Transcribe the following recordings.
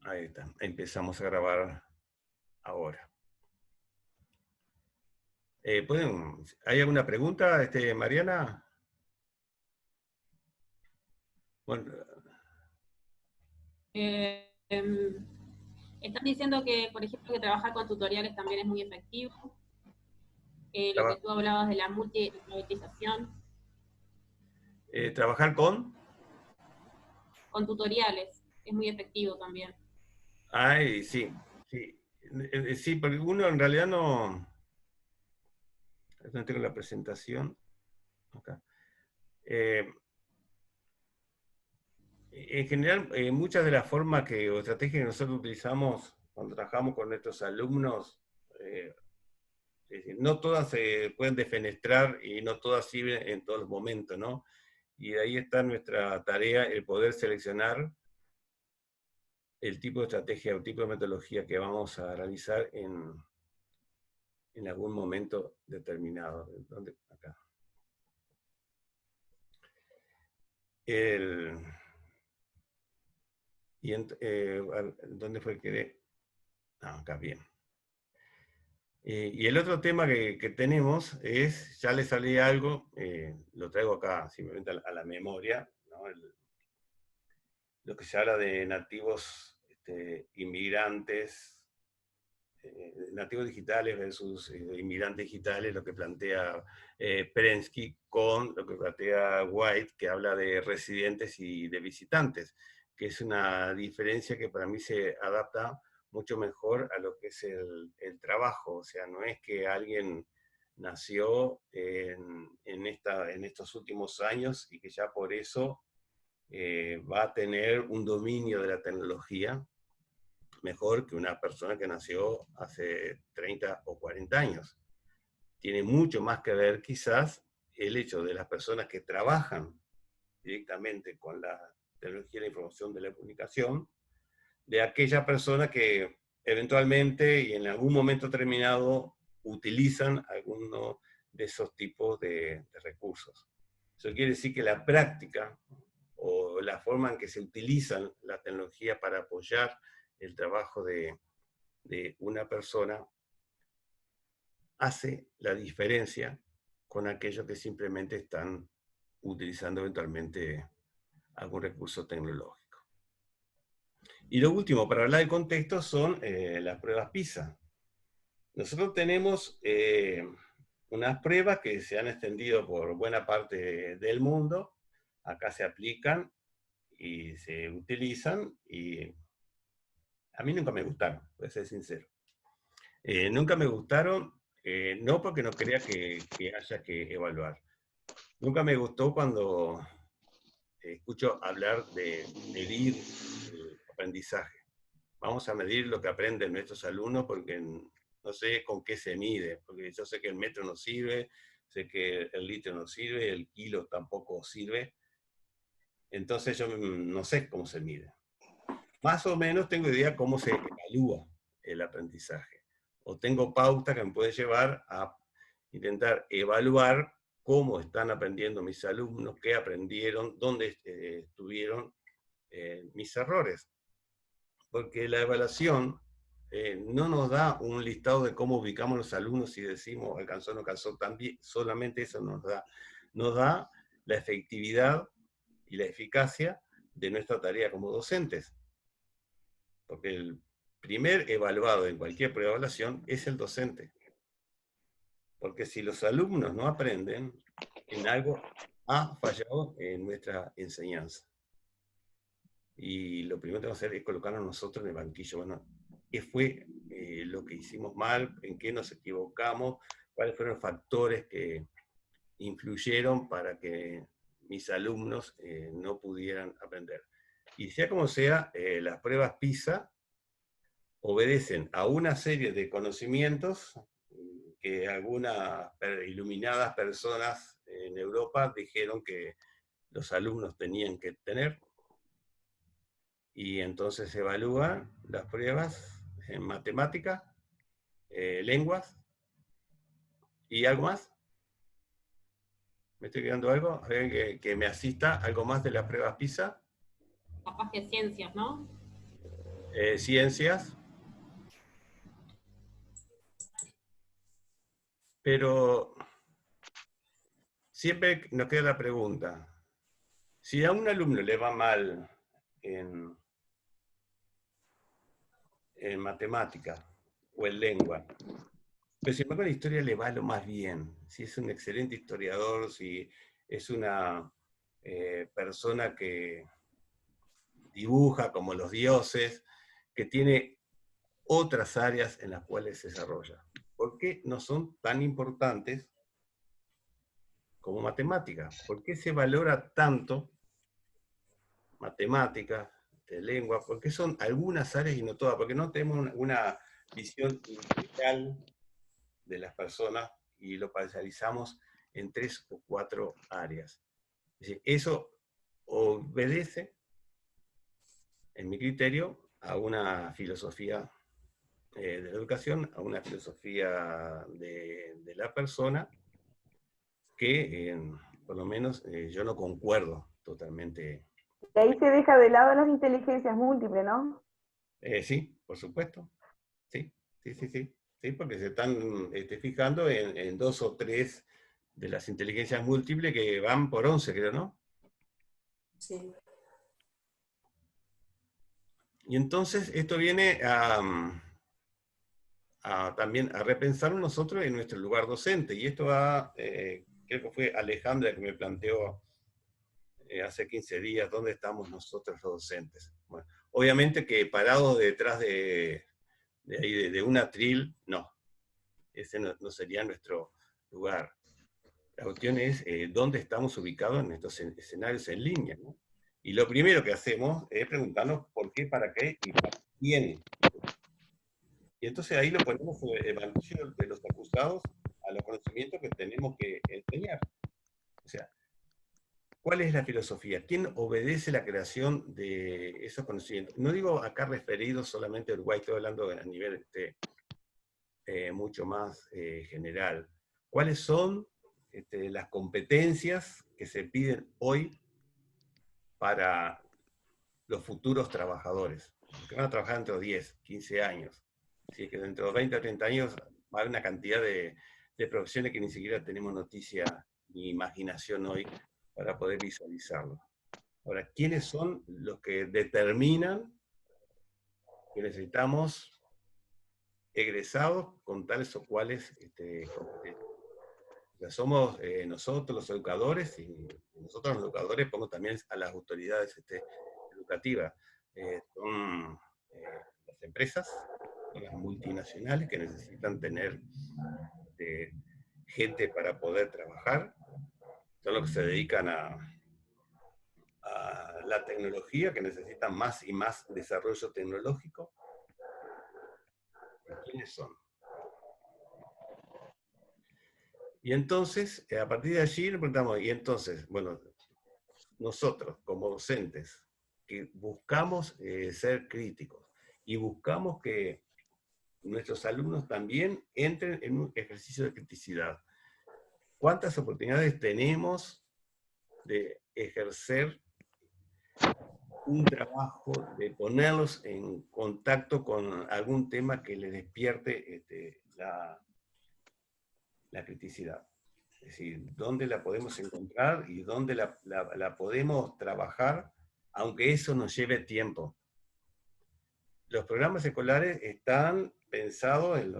Ahí está, empezamos a grabar ahora. ¿Hay alguna pregunta, Mariana? Bueno, Eh, em, Están diciendo que, por ejemplo, que trabajar con tutoriales también es muy efectivo. Lo que tú hablabas de la multialfabetización trabajar con... con tutoriales es muy efectivo también. Ay, sí, sí. Sí, porque uno en realidad no tengo la presentación acá. Eh, en general, muchas de las formas o estrategias que nosotros utilizamos cuando trabajamos con nuestros alumnos, eh, es decir, no todas se pueden defenestrar y no todas sirven en todos los momentos, ¿no? Y de ahí está nuestra tarea, el poder seleccionar el tipo de estrategia o tipo de metodología que vamos a realizar en algún momento determinado. Acá. ¿Dónde fue que acá, bien. Y el otro tema que tenemos es, ya les hablé algo, lo traigo acá simplemente a la memoria, ¿no? Lo que se habla de nativos inmigrantes, nativos digitales versus inmigrantes digitales, lo que plantea Prensky con lo que plantea White, que habla de residentes y de visitantes, que es una diferencia que para mí se adapta mucho mejor a lo que es el trabajo. O sea, no es que alguien nació en estos últimos años y que ya por eso va a tener un dominio de la tecnología mejor que una persona que nació hace 30 o 40 años. Tiene mucho más que ver quizás el hecho de las personas que trabajan directamente con la tecnología de la información de la comunicación, de aquella persona que eventualmente y en algún momento terminado utilizan alguno de esos tipos de recursos. Eso quiere decir que la práctica o la forma en que se utilizan la tecnología para apoyar el trabajo de una persona hace la diferencia con aquellos que simplemente están utilizando eventualmente algún recurso tecnológico. Y lo último, para hablar de contexto, son las pruebas PISA. Nosotros tenemos unas pruebas que se han extendido por buena parte del mundo. Acá se aplican y se utilizan y a mí nunca me gustaron, voy a ser sincero. Nunca me gustaron, no porque no crea que haya que evaluar. Nunca me gustó cuando escucho hablar de medir el aprendizaje. Vamos a medir lo que aprenden nuestros alumnos porque no sé con qué se mide, porque yo sé que el metro no sirve, sé que el litro no sirve, el kilo tampoco sirve, entonces yo no sé cómo se mide. Más o menos tengo idea cómo se evalúa el aprendizaje, o tengo pautas que me pueden llevar a intentar evaluar cómo están aprendiendo mis alumnos, qué aprendieron, dónde estuvieron mis errores. Porque la evaluación no nos da un listado de cómo ubicamos los alumnos y decimos alcanzó o no alcanzó, también, solamente eso nos da la efectividad y la eficacia de nuestra tarea como docentes. Porque el primer evaluado en cualquier prueba de evaluación es el docente. Porque si los alumnos no aprenden, en algo ha fallado en nuestra enseñanza. Y lo primero que vamos a hacer es colocarnos nosotros en el banquillo. Bueno, ¿qué fue lo que hicimos mal? ¿En qué nos equivocamos? ¿Cuáles fueron los factores que influyeron para que mis alumnos no pudieran aprender? Y sea como sea, las pruebas PISA obedecen a una serie de conocimientos que algunas iluminadas personas en Europa dijeron que los alumnos tenían que tener, y entonces se evalúan las pruebas en matemática, lenguas y algo más. ¿Me estoy quedando algo? ¿Alguien que me asista? ¿Algo más de las pruebas PISA? Capaz que ciencias, ¿no? ciencias, pero siempre nos queda la pregunta, si a un alumno le va mal en matemática o en lengua, pero sin embargo la historia le va lo más bien, si es un excelente historiador, si es una persona que dibuja como los dioses, que tiene otras áreas en las cuales se desarrolla. ¿Por qué no son tan importantes como matemáticas? ¿Por qué se valora tanto matemáticas, de lengua? ¿Por qué son algunas áreas y no todas? Porque no tenemos una visión integral de las personas y lo parcializamos en 3 o 4 áreas. Es decir, eso obedece, en mi criterio, a una filosofía de la educación, a una filosofía de la persona que, por lo menos, yo no concuerdo totalmente. Y ahí se deja de lado las inteligencias múltiples, ¿no? Sí, por supuesto. Sí, sí, sí, sí. Sí, porque se están fijando en 2 o 3 de las inteligencias múltiples que van por 11, creo, ¿no? Sí. Y entonces esto viene también a repensar nosotros en nuestro lugar docente. Y esto creo que fue Alejandra que me planteó hace 15 días, ¿dónde estamos nosotros los docentes? Bueno, obviamente que parados detrás de un atril, no. Ese no sería nuestro lugar. La cuestión es dónde estamos ubicados en estos escenarios en línea, ¿no? Y lo primero que hacemos es preguntarnos por qué, para qué y para quién. Y entonces ahí lo ponemos sobre el banquillo de los acusados a los conocimientos que tenemos que enseñar. O sea, ¿cuál es la filosofía? ¿Quién obedece la creación de esos conocimientos? No digo acá referido solamente a Uruguay, estoy hablando a nivel mucho más general. ¿Cuáles son las competencias que se piden hoy para los futuros trabajadores? Que van a trabajar dentro de 10, 15 años. Así que dentro de 20 a 30 años va a haber una cantidad de profesiones que ni siquiera tenemos noticia ni imaginación hoy para poder visualizarlo. Ahora, ¿quiénes son los que determinan que necesitamos egresados con tales o cuales competencias? O sea, somos nosotros los educadores, y nosotros los educadores pongo también a las autoridades educativas. Son las empresas, son las multinacionales que necesitan tener gente para poder trabajar, son los que se dedican a la tecnología, que necesitan más y más desarrollo tecnológico. ¿Quiénes son? Y entonces, a partir de allí nos preguntamos, y entonces, bueno, nosotros como docentes, que buscamos ser críticos y buscamos que nuestros alumnos también entren en un ejercicio de criticidad. ¿Cuántas oportunidades tenemos de ejercer un trabajo, de ponerlos en contacto con algún tema que les despierte la criticidad? Es decir, ¿dónde la podemos encontrar y dónde la podemos trabajar, aunque eso nos lleve tiempo? Los programas escolares están pensados en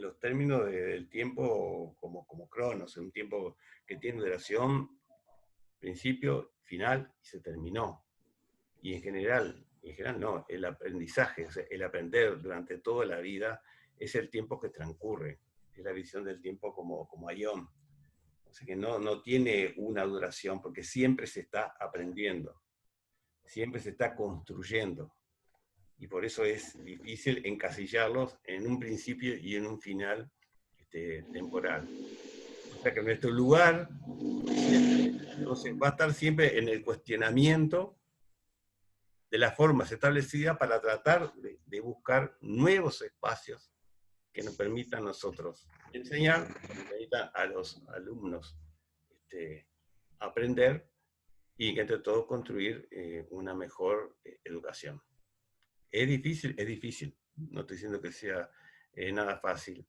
los términos del tiempo como cronos, en un tiempo que tiene duración, principio, final, y se terminó. Y en general no, el aprendizaje, o sea, el aprender durante toda la vida es el tiempo que transcurre, es la visión del tiempo como aión. O sea que no tiene una duración, porque siempre se está aprendiendo, siempre se está construyendo. Y por eso es difícil encasillarlos en un principio y en un final temporal. O sea que nuestro lugar entonces, va a estar siempre en el cuestionamiento de las formas establecidas para tratar de buscar nuevos espacios que nos permitan a nosotros enseñar, que nos permitan a los alumnos aprender y entre todos construir una mejor educación. Es difícil, es difícil. No estoy diciendo que sea nada fácil.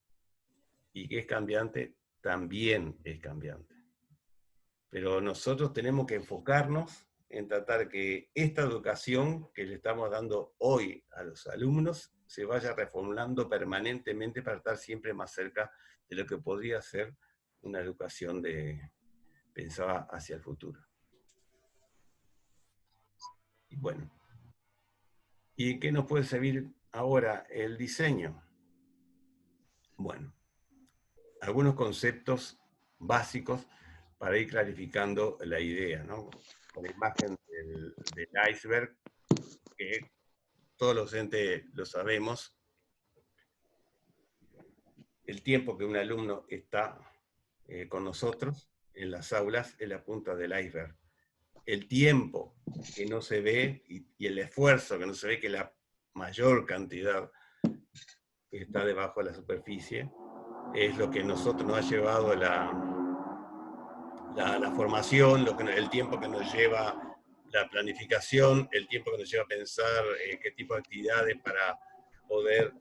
Y que es cambiante, también es cambiante. Pero nosotros tenemos que enfocarnos en tratar que esta educación que le estamos dando hoy a los alumnos se vaya reformulando permanentemente para estar siempre más cerca de lo que podría ser una educación pensada hacia el futuro. Y bueno, ¿y qué nos puede servir ahora el diseño? Bueno, algunos conceptos básicos para ir clarificando la idea, ¿no? Con la imagen del iceberg, que todos los entes lo sabemos, el tiempo que un alumno está con nosotros en las aulas es la punta del iceberg. El tiempo que no se ve y el esfuerzo que no se ve, que la mayor cantidad que está debajo de la superficie, es lo que nosotros nos ha llevado la formación, el tiempo que nos lleva la planificación, el tiempo que nos lleva a pensar qué tipo de actividades para poder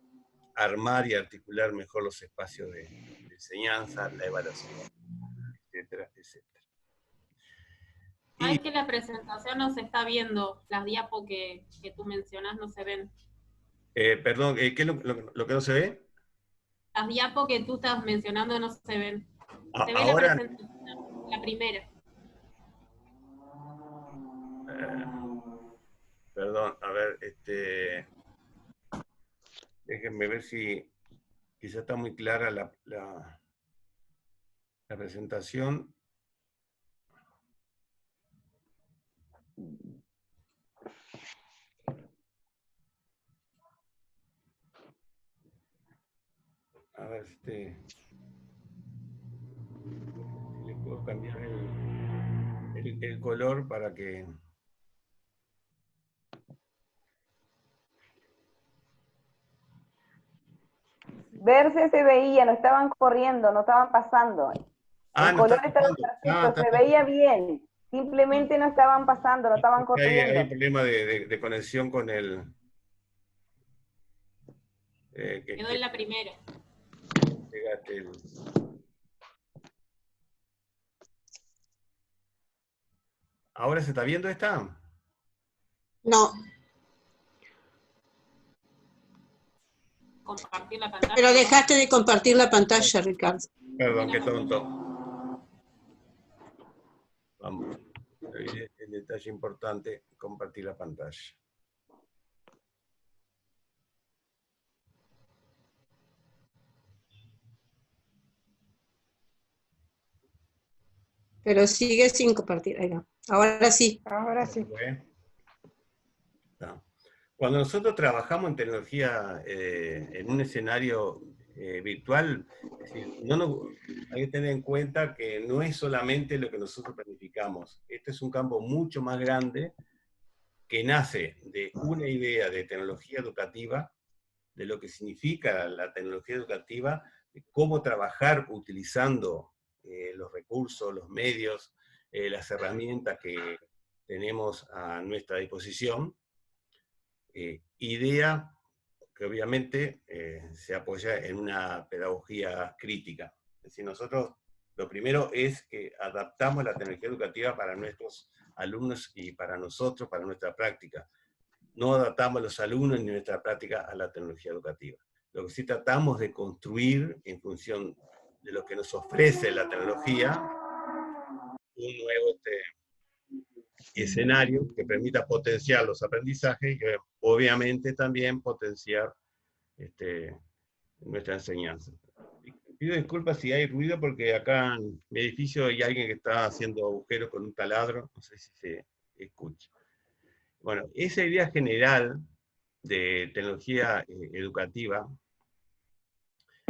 armar y articular mejor los espacios de enseñanza, la evaluación, etcétera, etcétera. Sabes que la presentación no se está viendo, las diapos que tú mencionas no se ven. Perdón, ¿qué es lo que no se ve? Las diapos que tú estás mencionando no se ven. Se ve Ahora, la presentación, la primera. perdón, a ver, déjenme ver si quizá está muy clara la presentación. A ver si le puedo cambiar el color para que... Verse se veía, no estaban corriendo, no estaban pasando. El no color está estaba pasando. perfecto, se veía bien. Simplemente no estaban pasando, no estaban Hay corriendo. problema de conexión con el... Quedó en la primera. ¿Ahora se está viendo esta? No, Compartir la pantalla. pero dejaste de compartir la pantalla, Ricardo. Perdón, qué tonto. Vamos. El detalle importante, compartir la pantalla. Pero sigue sin compartir. Ahí va. Ahora sí. Ahora sí. Cuando nosotros trabajamos en tecnología en un escenario virtual, es decir, hay que tener en cuenta que no es solamente lo que nosotros planificamos. Este es un campo mucho más grande que nace de una idea de tecnología educativa, de lo que significa la tecnología educativa, de cómo trabajar utilizando los recursos, los medios, las herramientas que tenemos a nuestra disposición. Idea que obviamente se apoya en una pedagogía crítica. Es decir, nosotros lo primero es que adaptamos la tecnología educativa para nuestros alumnos y para nosotros, para nuestra práctica. No adaptamos a los alumnos ni nuestra práctica a la tecnología educativa. Lo que sí tratamos de construir en función de lo que nos ofrece la tecnología, un nuevo escenario que permita potenciar los aprendizajes y que obviamente también potenciar nuestra enseñanza. Pido disculpas si hay ruido porque acá en mi edificio hay alguien que está haciendo agujeros con un taladro, no sé si se escucha. Bueno, esa idea general de tecnología educativa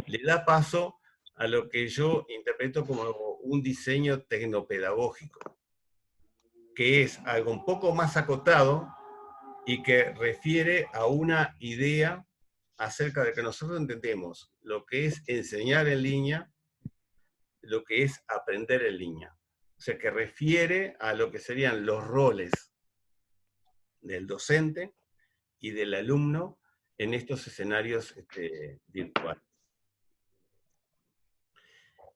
le da paso a lo que yo interpreto como un diseño tecnopedagógico, que es algo un poco más acotado y que refiere a una idea acerca de que nosotros entendemos lo que es enseñar en línea, lo que es aprender en línea. O sea, que refiere a lo que serían los roles del docente y del alumno en estos escenarios virtuales.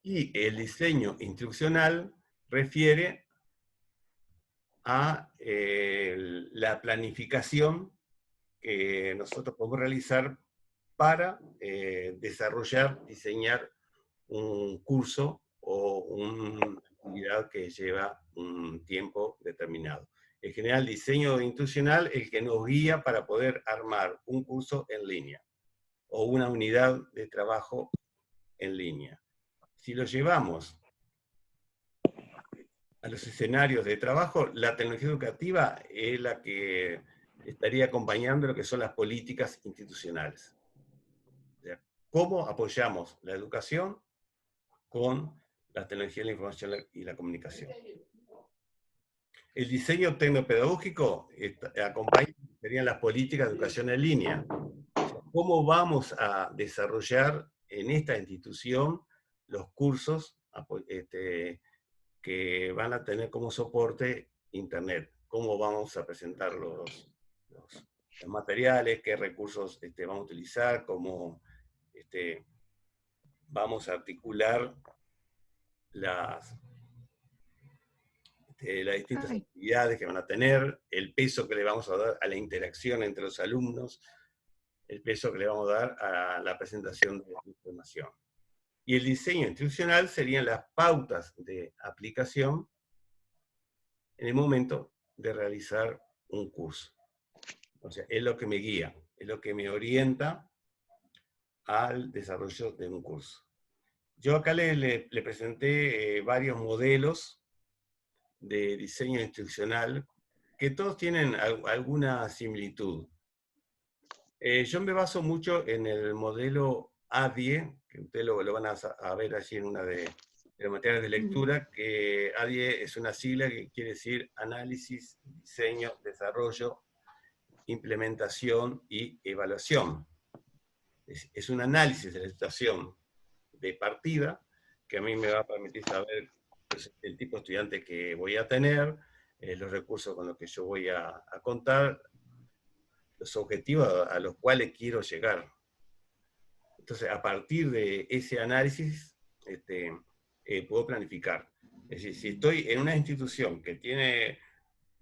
Y el diseño instruccional refiere a la planificación que nosotros podemos realizar para desarrollar, diseñar un curso o una actividad que lleva un tiempo determinado. En general, diseño instruccional es el que nos guía para poder armar un curso en línea o una unidad de trabajo en línea. Si lo llevamos a los escenarios de trabajo, la tecnología educativa es la que estaría acompañando lo que son las políticas institucionales. O sea, ¿cómo apoyamos la educación con la tecnología de la información y la comunicación? El diseño tecnopedagógico acompaña, serían las políticas de educación en línea. O sea, ¿cómo vamos a desarrollar en esta institución los cursos que van a tener como soporte Internet? ¿Cómo vamos a presentar los materiales? ¿Qué recursos vamos a utilizar? ¿Cómo vamos a articular las distintas actividades que van a tener? El peso que le vamos a dar a la interacción entre los alumnos, el peso que le vamos a dar a la presentación de la información. Y el diseño instruccional serían las pautas de aplicación en el momento de realizar un curso. O sea, es lo que me guía, es lo que me orienta al desarrollo de un curso. Yo acá le presenté varios modelos de diseño instruccional que todos tienen alguna similitud. Yo me baso mucho en el modelo ADIE, que ustedes lo van a ver allí en una de los materiales de lectura, que ADIE es una sigla que quiere decir análisis, diseño, desarrollo, implementación y evaluación. Es un análisis de la situación de partida que a mí me va a permitir saber pues, el tipo de estudiante que voy a tener, los recursos con los que yo voy a contar, los objetivos a los cuales quiero llegar. Entonces, a partir de ese análisis, puedo planificar. Es decir, si estoy en una institución que tiene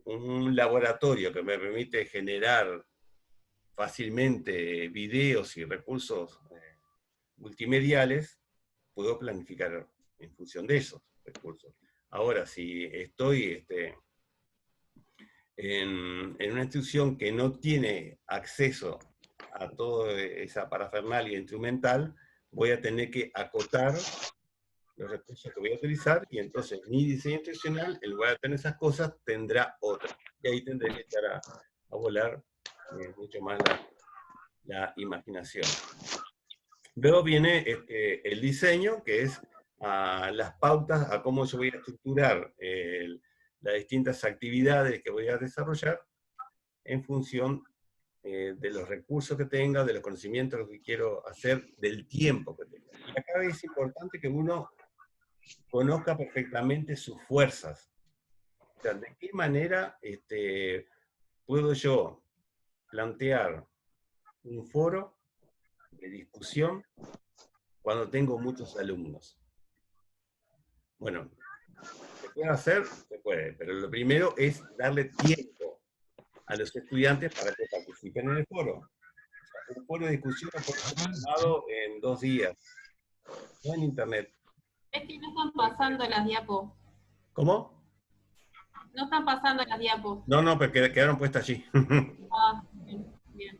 un laboratorio que me permite generar fácilmente videos y recursos multimediales, puedo planificar en función de esos recursos. Ahora, si estoy en una institución que no tiene acceso a toda esa parafernalia instrumental, voy a tener que acotar los recursos que voy a utilizar, y entonces mi diseño instruccional, en lugar de tener esas cosas, tendrá otras. Y ahí tendré que echar a volar mucho más la imaginación. Luego viene el diseño, que es las pautas a cómo yo voy a estructurar las distintas actividades que voy a desarrollar en función de los recursos que tenga, de los conocimientos que quiero hacer, del tiempo que tenga. Y acá es importante que uno conozca perfectamente sus fuerzas. O sea, de qué manera puedo yo plantear un foro de discusión cuando tengo muchos alumnos. Bueno, ¿se puede hacer? Se puede, pero lo primero es darle tiempo a los estudiantes para que participen en el foro. O sea, un foro de discusión puede ser formado en 2 días, no en internet. Es que no están pasando las diapos. ¿Cómo? No están pasando las diapos. No, pero quedaron puestas allí. Ah, bien.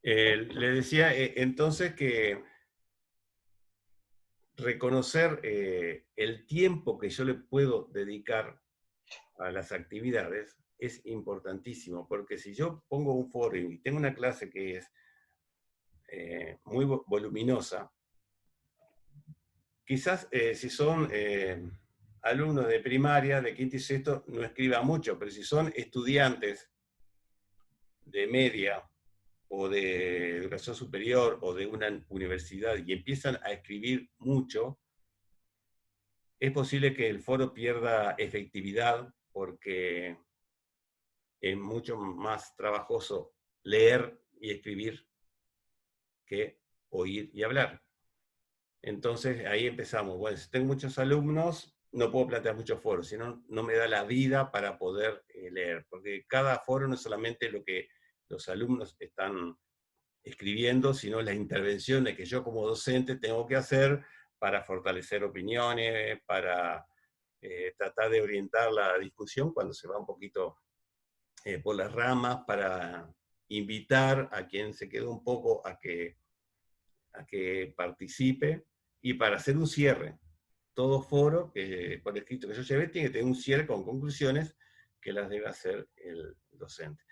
Le decía entonces que reconocer el tiempo que yo le puedo dedicar a las actividades es importantísimo, porque si yo pongo un foro y tengo una clase que es muy voluminosa, quizás si son alumnos de primaria, de quinto y sexto, no escriba mucho, pero si son estudiantes de media o de educación superior o de una universidad y empiezan a escribir mucho, es posible que el foro pierda efectividad porque es mucho más trabajoso leer y escribir que oír y hablar. Entonces ahí empezamos. Bueno, si tengo muchos alumnos, no puedo plantear muchos foros, sino no me da la vida para poder leer, porque cada foro no es solamente lo que los alumnos están escribiendo, sino las intervenciones que yo como docente tengo que hacer para fortalecer opiniones, para tratar de orientar la discusión cuando se va un poquito por las ramas, para invitar a quien se quedó un poco a que participe, y para hacer un cierre. Todo foro por escrito que yo lleve tiene que tener un cierre con conclusiones que las debe hacer el docente.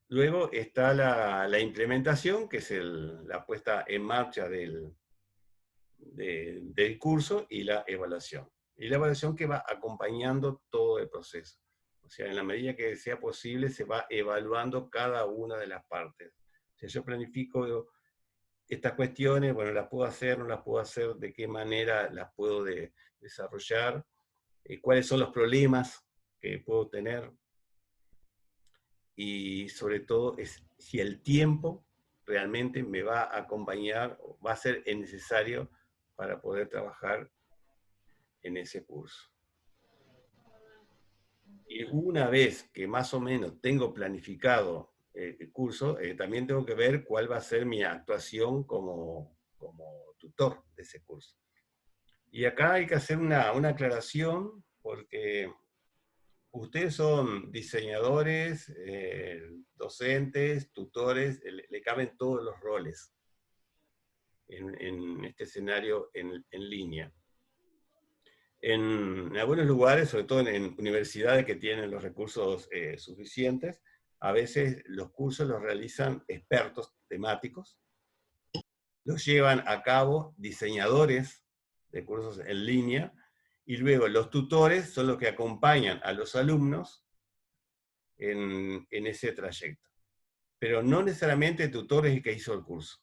Luego está la implementación, que es la puesta en marcha del curso, y la evaluación. Y la evaluación que va acompañando todo el proceso. O sea, en la medida que sea posible, se va evaluando cada una de las partes. O sea, yo planifico estas cuestiones, bueno, las puedo hacer, no las puedo hacer, de qué manera las puedo desarrollar, cuáles son los problemas que puedo tener, y sobre todo es si el tiempo realmente me va a acompañar, o va a ser necesario para poder trabajar en ese curso. Y una vez que más o menos tengo planificado el curso, también tengo que ver cuál va a ser mi actuación como tutor de ese curso. Y acá hay que hacer una aclaración, porque ustedes son diseñadores, docentes, tutores, le caben todos los roles en este escenario en línea. En algunos lugares, sobre todo en universidades que tienen los recursos suficientes, a veces los cursos los realizan expertos temáticos, los llevan a cabo diseñadores de cursos en línea, y luego los tutores son los que acompañan a los alumnos en ese trayecto. Pero no necesariamente el tutor es el que hizo el curso,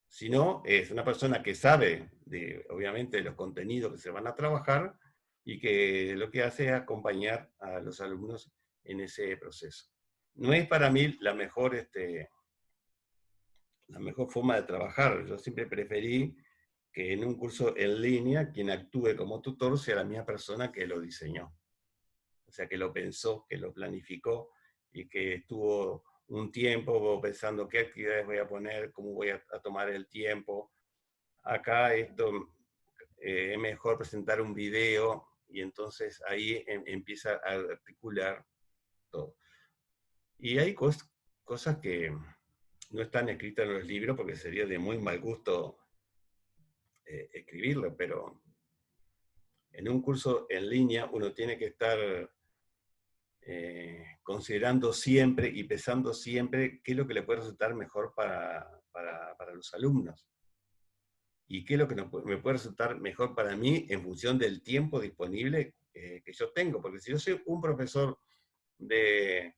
sino es una persona que sabe, obviamente, de los contenidos que se van a trabajar, y que lo que hace es acompañar a los alumnos en ese proceso. No es para mí la mejor forma de trabajar. Yo siempre preferí que en un curso en línea quien actúe como tutor sea la misma persona que lo diseñó. O sea, que lo pensó, que lo planificó, y que estuvo un tiempo pensando qué actividades voy a poner, cómo voy a tomar el tiempo. Acá esto es mejor presentar un video, y entonces ahí empieza a articular todo. Y hay cosas que no están escritas en los libros, porque sería de muy mal gusto escribirlo, pero en un curso en línea uno tiene que estar considerando siempre y pensando siempre qué es lo que le puede resultar mejor para los alumnos, y qué es lo que me puede resultar mejor para mí en función del tiempo disponible que yo tengo. Porque si yo soy un profesor de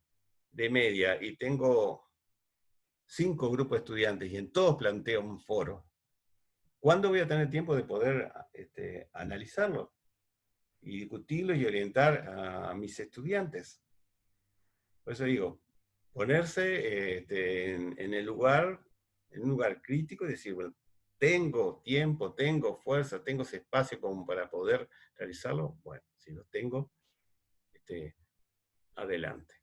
media y tengo 5 grupos de estudiantes y en todos planteo un foro, ¿cuándo voy a tener tiempo de poder analizarlo y discutirlo y orientar a mis estudiantes? Por eso digo, ponerse en un lugar crítico y decir, bueno, ¿tengo tiempo, tengo fuerza, tengo ese espacio como para poder realizarlo? Bueno, si lo tengo, adelante.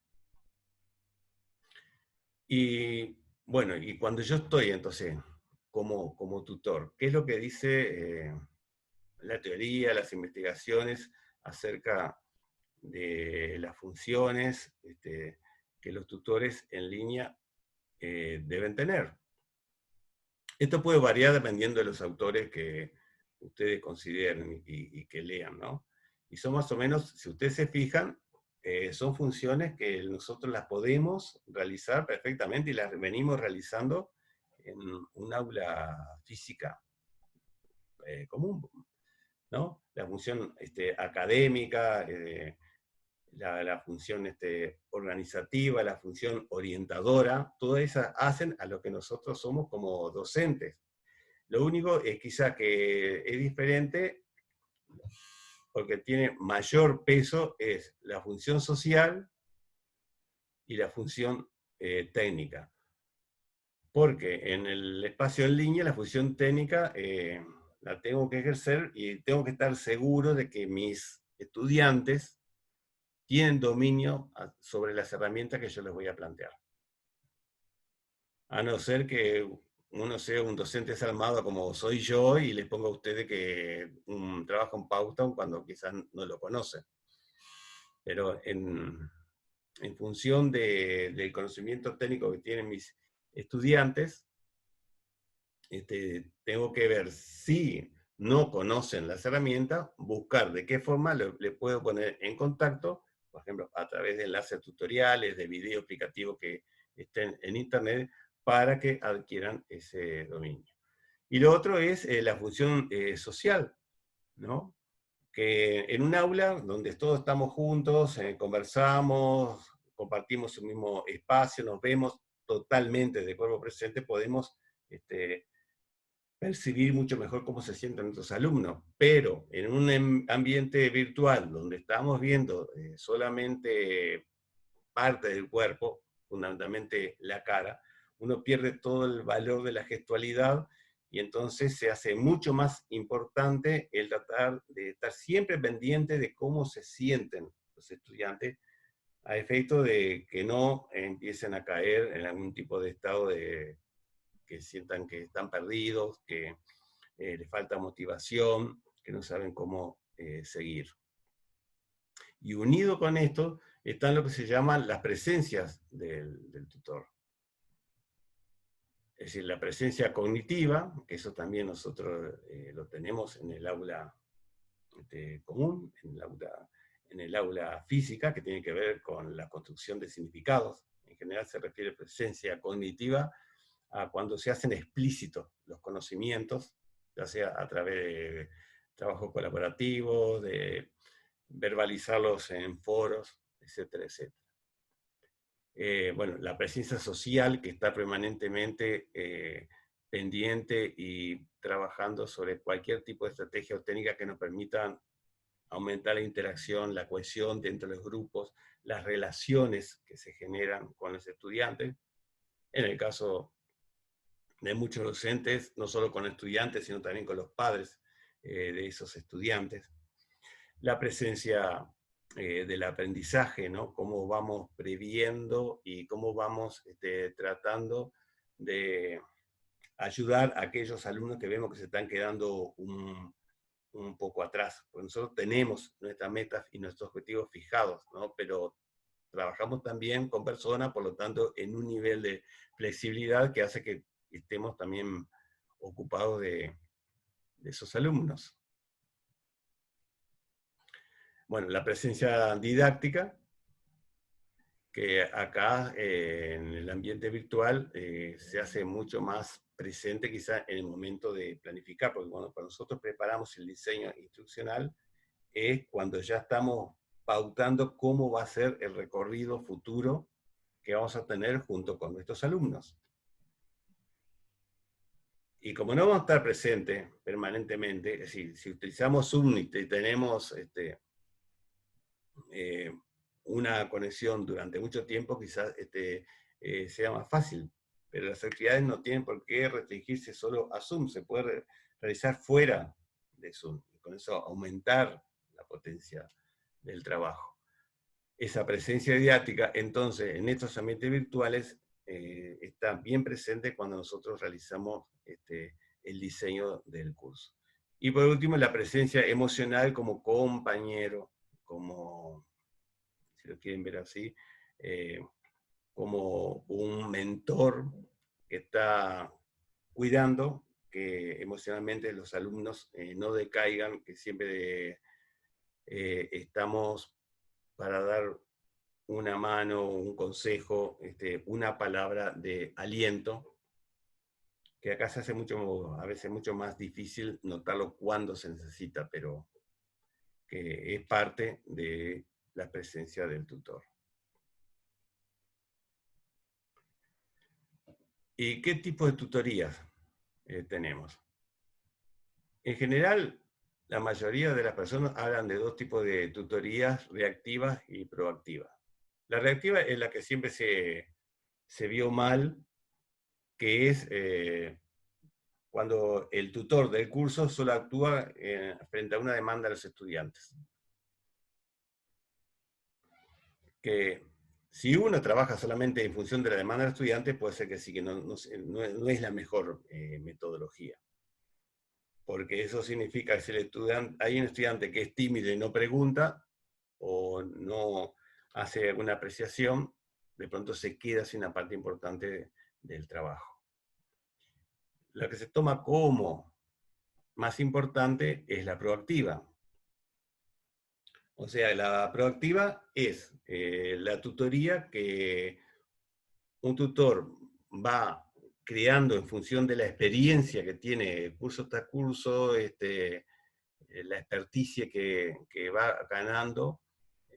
Y bueno, y cuando yo estoy entonces como tutor, ¿qué es lo que dice la teoría, las investigaciones acerca de las funciones que los tutores en línea deben tener? Esto puede variar dependiendo de los autores que ustedes consideren y que lean, ¿no? Y son más o menos, si ustedes se fijan, son funciones que nosotros las podemos realizar perfectamente, y las venimos realizando en un aula física común, ¿no? La función académica, la función organizativa, la función orientadora, todas esas hacen a lo que nosotros somos como docentes. Lo único es quizá que es diferente, porque tiene mayor peso es la función social y la función técnica. Porque en el espacio en línea la función técnica la tengo que ejercer y tengo que estar seguro de que mis estudiantes tienen dominio sobre las herramientas que yo les voy a plantear. A no ser que uno sea un docente desalmado como soy yo y les ponga a ustedes que trabaja en Python cuando quizás no lo conocen. Pero en función del conocimiento técnico que tienen mis estudiantes, tengo que ver si no conocen las herramientas, buscar de qué forma le puedo poner en contacto, por ejemplo, a través de enlaces tutoriales, de videos explicativos que estén en internet, para que adquieran ese dominio. Y lo otro es la función social, ¿no? Que en un aula donde todos estamos juntos, conversamos, compartimos el mismo espacio, nos vemos totalmente de cuerpo presente, podemos percibir mucho mejor cómo se sienten nuestros alumnos. Pero en un ambiente virtual donde estamos viendo solamente parte del cuerpo, fundamentalmente la cara, uno pierde todo el valor de la gestualidad y entonces se hace mucho más importante el tratar de estar siempre pendiente de cómo se sienten los estudiantes, a efecto de que no empiecen a caer en algún tipo de estado de que sientan que están perdidos, que les falta motivación, que no saben cómo seguir. Y unido con esto están lo que se llaman las presencias del tutor. Es decir, la presencia cognitiva, que eso también nosotros lo tenemos en el aula común, en el aula física, que tiene que ver con la construcción de significados. En general se refiere a presencia cognitiva a cuando se hacen explícitos los conocimientos, ya sea a través de trabajos colaborativos, de verbalizarlos en foros, etcétera, etcétera. Bueno, la presencia social que está permanentemente pendiente y trabajando sobre cualquier tipo de estrategia o técnica que nos permitan aumentar la interacción, la cohesión dentro de los grupos, las relaciones que se generan con los estudiantes. En el caso de muchos docentes, no solo con estudiantes, sino también con los padres de esos estudiantes. La presencia del aprendizaje, ¿no? Cómo vamos previendo y cómo vamos tratando de ayudar a aquellos alumnos que vemos que se están quedando un poco atrás. Porque nosotros tenemos nuestras metas y nuestros objetivos fijados, ¿no? Pero trabajamos también con personas, por lo tanto, en un nivel de flexibilidad que hace que estemos también ocupados de esos alumnos. Bueno, la presencia didáctica, que acá en el ambiente virtual se hace mucho más presente quizá en el momento de planificar, porque cuando nosotros preparamos el diseño instruccional es cuando ya estamos pautando cómo va a ser el recorrido futuro que vamos a tener junto con nuestros alumnos. Y como no vamos a estar presentes permanentemente, es decir, si utilizamos Zoom y tenemos una conexión durante mucho tiempo, quizás sea más fácil. Pero las actividades no tienen por qué restringirse solo a Zoom, se puede realizar fuera de Zoom, y con eso aumentar la potencia del trabajo. Esa presencia didáctica, entonces, en estos ambientes virtuales, está bien presente cuando nosotros realizamos el diseño del curso. Y por último, la presencia emocional como compañero, como, si lo quieren ver así, como un mentor que está cuidando que emocionalmente los alumnos no decaigan, que siempre estamos para dar una mano, un consejo, una palabra de aliento, que acá se hace a veces mucho más difícil notarlo cuando se necesita, pero que es parte de la presencia del tutor. ¿Y qué tipo de tutorías tenemos? En general, la mayoría de las personas hablan de dos tipos de tutorías, reactivas y proactivas. La reactiva es la que siempre se vio mal, que es cuando el tutor del curso solo actúa frente a una demanda de los estudiantes. Que si uno trabaja solamente en función de la demanda del estudiante, puede ser que sí, que no es la mejor metodología. Porque eso significa que si hay un estudiante que es tímido y no pregunta, o no hace alguna apreciación, de pronto se queda sin una parte importante del trabajo. Lo que se toma como más importante es la proactiva. O sea, la proactiva es la tutoría que un tutor va creando en función de la experiencia que tiene curso tras curso, la experticia que va ganando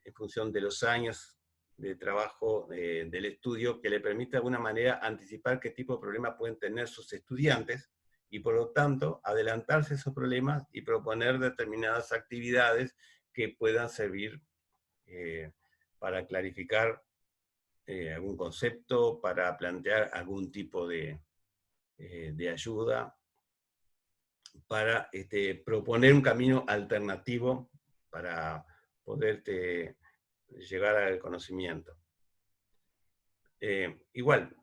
en función de los años de trabajo del estudio, que le permite de alguna manera anticipar qué tipo de problemas pueden tener sus estudiantes y por lo tanto adelantarse a esos problemas y proponer determinadas actividades que puedan servir para clarificar algún concepto, para plantear algún tipo de ayuda, para proponer un camino alternativo para poder llegar al conocimiento. Igual,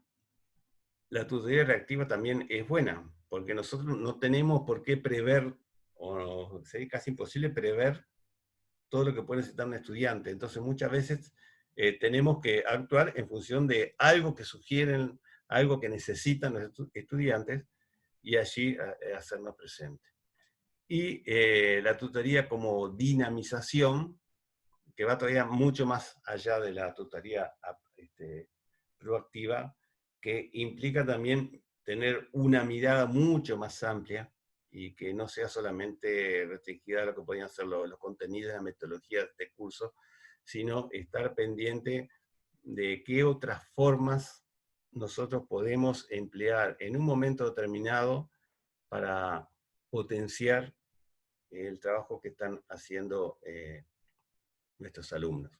la tutoría reactiva también es buena, porque nosotros no tenemos por qué prever, o sería casi imposible prever todo lo que puede necesitar un estudiante. Entonces muchas veces tenemos que actuar en función de algo que sugieren, algo que necesitan los estudiantes, y allí hacernos presentes. Y la tutoría como dinamización, que va todavía mucho más allá de la tutoría proactiva, que implica también tener una mirada mucho más amplia y que no sea solamente restringida a lo que podían ser los contenidos, la metodología de curso, sino estar pendiente de qué otras formas nosotros podemos emplear en un momento determinado para potenciar el trabajo que están haciendo nuestros alumnos.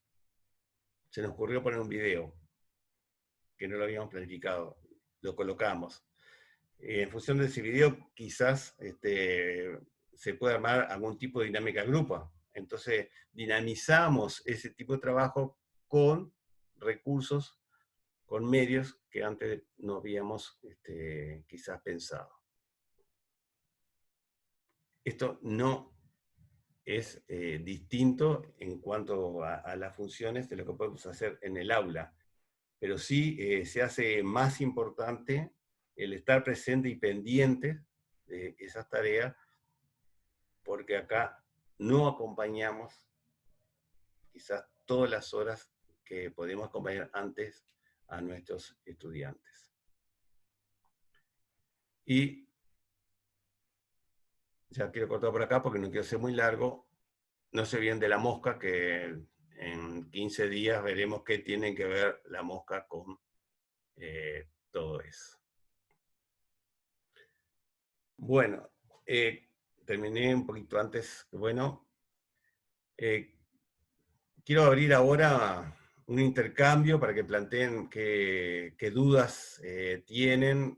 Se nos ocurrió poner un video, que no lo habíamos planificado, lo colocamos. En función de ese video, quizás se puede armar algún tipo de dinámica de grupo. Entonces, dinamizamos ese tipo de trabajo con recursos, con medios que antes no habíamos quizás pensado. Esto no es distinto en cuanto a las funciones de lo que podemos hacer en el aula, pero sí se hace más importante el estar presente y pendiente de esas tareas, porque acá no acompañamos quizás todas las horas que podemos acompañar antes a nuestros estudiantes. Y ya quiero cortar por acá porque no quiero ser muy largo. No se olviden de la mosca, que en 15 días veremos qué tiene que ver la mosca con todo eso. Bueno, terminé un poquito antes. Bueno, quiero abrir ahora un intercambio para que planteen qué dudas tienen,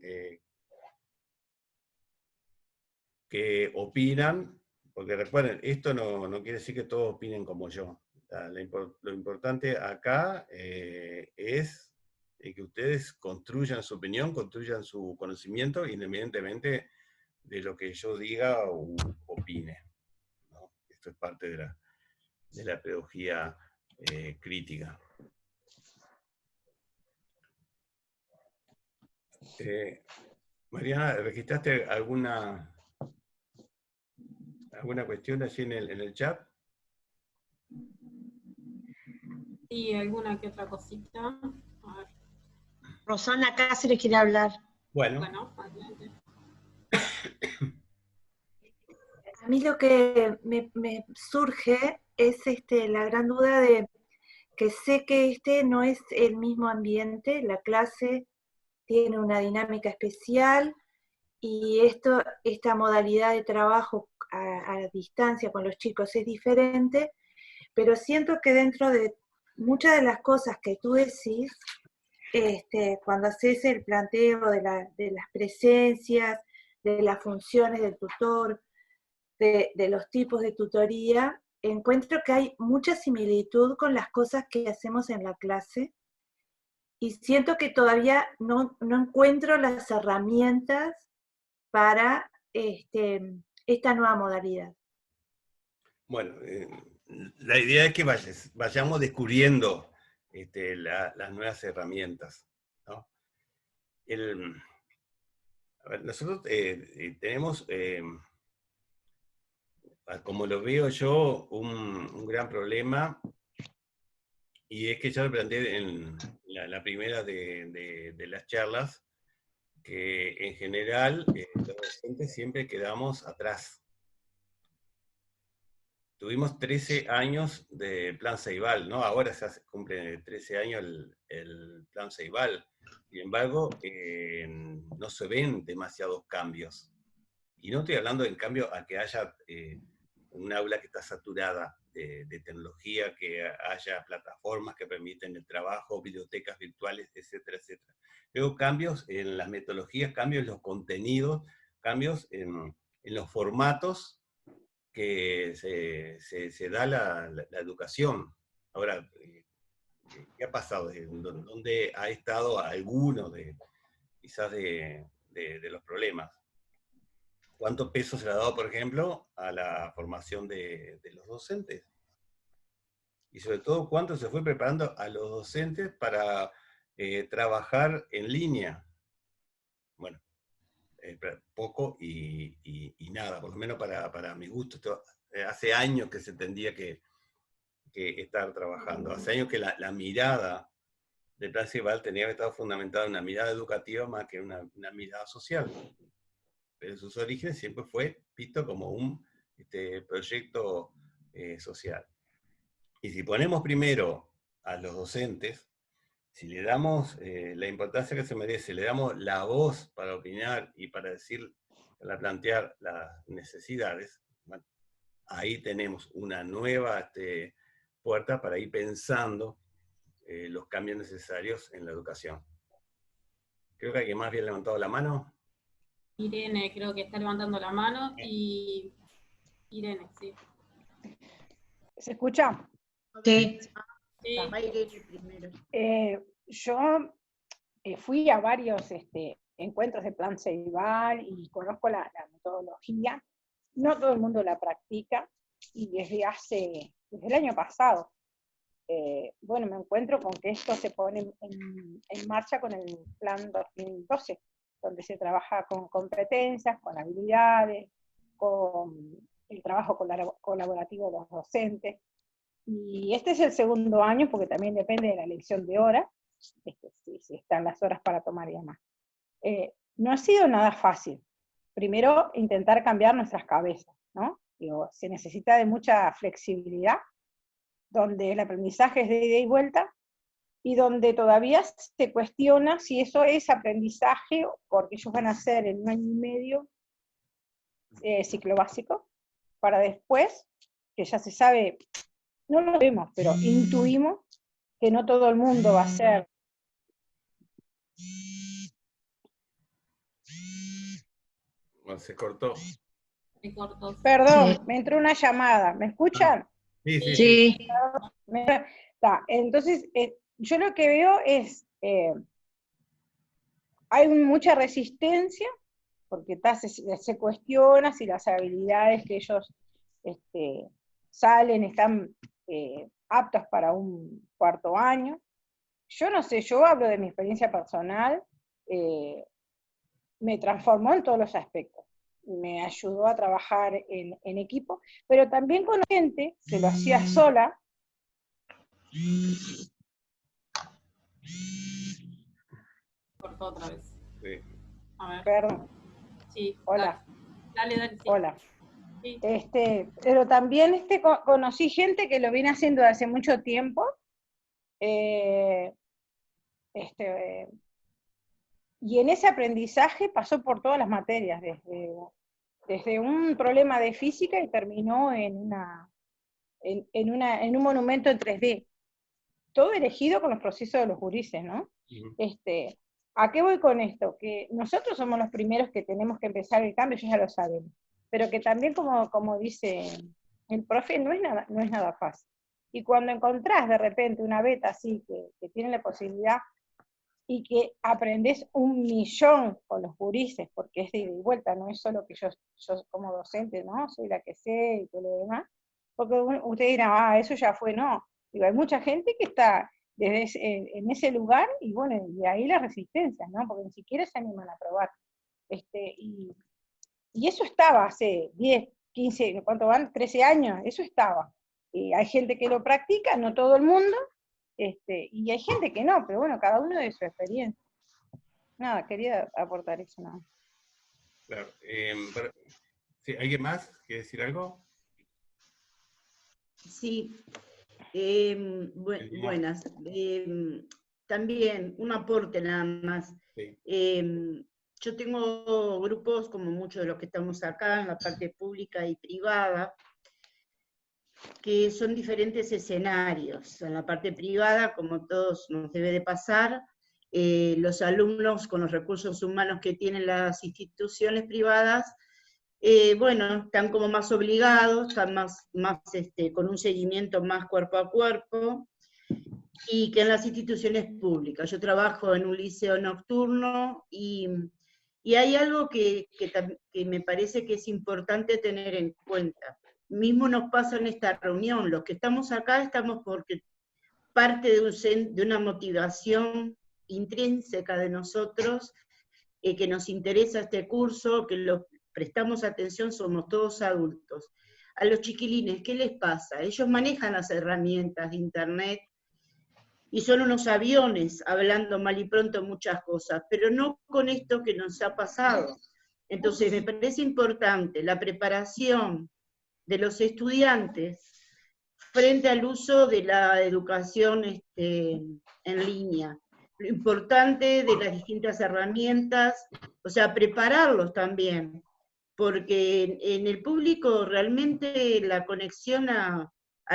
qué opinan, porque recuerden, esto no quiere decir que todos opinen como yo. Lo importante acá es que ustedes construyan su opinión, construyan su conocimiento, independientemente de lo que yo diga o opine, ¿no? Esto es parte de la pedagogía crítica. Mariana, ¿registraste alguna cuestión allí en el chat? Sí, alguna que otra cosita. A ver. Rosana Cáceres quiere hablar. Bueno, Adelante. A mí lo que me surge es la gran duda de que sé que no es el mismo ambiente, la clase tiene una dinámica especial y esta modalidad de trabajo a distancia con los chicos es diferente, pero siento que dentro de muchas de las cosas que tú decís, cuando haces el planteo de las presencias, de las funciones del tutor, de los tipos de tutoría, encuentro que hay mucha similitud con las cosas que hacemos en la clase, y siento que todavía no encuentro las herramientas para esta nueva modalidad. Bueno, la idea es que vayamos descubriendo las nuevas herramientas, ¿no? A ver, nosotros tenemos, como lo veo yo, un gran problema, y es que ya lo planteé en la primera de las charlas, que en general los docentes siempre quedamos atrás. Tuvimos 13 años de Plan Ceibal, ¿no? Ahora se cumple 13 años el Plan Ceibal. Sin embargo, no se ven demasiados cambios. Y no estoy hablando en cambio a que haya un aula que está saturada de tecnología, que haya plataformas que permiten el trabajo, bibliotecas virtuales, etcétera, etcétera. Luego cambios en las metodologías, cambios en los contenidos, cambios en los formatos que se da la educación. Ahora, ¿qué ha pasado? ¿Dónde ha estado alguno quizás de los problemas? ¿Cuánto peso se le ha dado, por ejemplo, a la formación de los docentes? Y sobre todo, ¿cuánto se fue preparando a los docentes para trabajar en línea? Bueno, poco y nada, por lo menos para mi gusto. Esto, hace años que se tendría que estar trabajando. Hace años que la mirada del Plan Ceibal tenía que estar fundamentada en una mirada educativa más que una mirada social. Pero en sus orígenes siempre fue visto como un proyecto social. Y si ponemos primero a los docentes, si le damos la importancia que se merece, le damos la voz para opinar y para plantear las necesidades, bueno, ahí tenemos una nueva puerta para ir pensando los cambios necesarios en la educación. Creo que alguien más había levantado la mano. Irene creo que está levantando la mano, y Irene, sí. ¿Se escucha? Sí. Sí. Va Irene primero. Yo fui a varios encuentros de Plan Ceibal y conozco la metodología. No todo el mundo la practica, y desde el año pasado, bueno, me encuentro con que esto se pone en marcha con el Plan 2012, donde se trabaja con competencias, con habilidades, con el trabajo colaborativo de los docentes. Y este es el segundo año, porque también depende de la elección de horas, si están las horas para tomar y demás. No ha sido nada fácil. Primero, intentar cambiar nuestras cabezas, ¿no? Digo, se necesita de mucha flexibilidad, donde el aprendizaje es de ida y vuelta, y donde todavía se cuestiona si eso es aprendizaje, porque ellos van a hacer en 1 año y medio ciclo básico, para después, que ya se sabe, no lo vemos, pero intuimos que no todo el mundo va a ser. Bueno, se cortó. Se cortó. Perdón, Sí. me entró una llamada, ¿me escuchan? Sí, sí, sí. Sí. Entonces, yo lo que veo es, hay mucha resistencia, porque se cuestiona si las habilidades que ellos salen están aptas para un 4º año. Yo no sé, yo hablo de mi experiencia personal, me transformó en todos los aspectos. Me ayudó a trabajar en equipo, pero también con gente que lo hacía sola. Cortó otra vez. Sí. A ver. Perdón. Sí. Hola. Dale, sí. Hola. Sí. Pero también conocí gente que lo viene haciendo hace mucho tiempo. en ese aprendizaje pasó por todas las materias, desde un problema de física y terminó en un monumento en 3D. Todo elegido con los procesos de los gurises, ¿no? ¿A qué voy con esto? Que nosotros somos los primeros que tenemos que empezar el cambio, ya lo sabemos, pero que también, como dice el profe, no es nada fácil. Y cuando encontrás de repente una beta así, que tiene la posibilidad, y que aprendés 1.000.000 con los gurises, porque es de ida y vuelta, no es solo que yo como docente, ¿no? Soy la que sé y todo lo demás, porque ustedes dirán, eso ya fue, no. Digo, hay mucha gente que está en ese lugar, y bueno, y ahí las resistencias, ¿no? Porque ni siquiera se animan a probar. Y eso estaba hace 10, 15, ¿cuánto van? 13 años, eso estaba. Y hay gente que lo practica, no todo el mundo, y hay gente que no, pero bueno, cada uno de su experiencia. Nada, quería aportar eso nada. Claro. ¿Sí, ¿alguien más quiere decir algo? Sí. Buenas. También un aporte nada más. Sí. Yo tengo grupos, como muchos de los que estamos acá, en la parte pública y privada, que son diferentes escenarios. En la parte privada, como todos nos debe de pasar, los alumnos con los recursos humanos que tienen las instituciones privadas, bueno, están como más obligados, están más con un seguimiento más cuerpo a cuerpo, y que en las instituciones públicas. Yo trabajo en un liceo nocturno, y hay algo que me parece que es importante tener en cuenta. Mismo nos pasa en esta reunión, los que estamos acá estamos porque parte de una motivación intrínseca de nosotros, que nos interesa este curso, que lo prestamos atención, somos todos adultos. A los chiquilines, ¿qué les pasa? Ellos manejan las herramientas de internet, y son unos aviones, hablando mal y pronto muchas cosas, pero no con esto que nos ha pasado. Entonces me parece importante la preparación de los estudiantes frente al uso de la educación en línea. Lo importante de las distintas herramientas, o sea, prepararlos también, porque en el público realmente la conexión a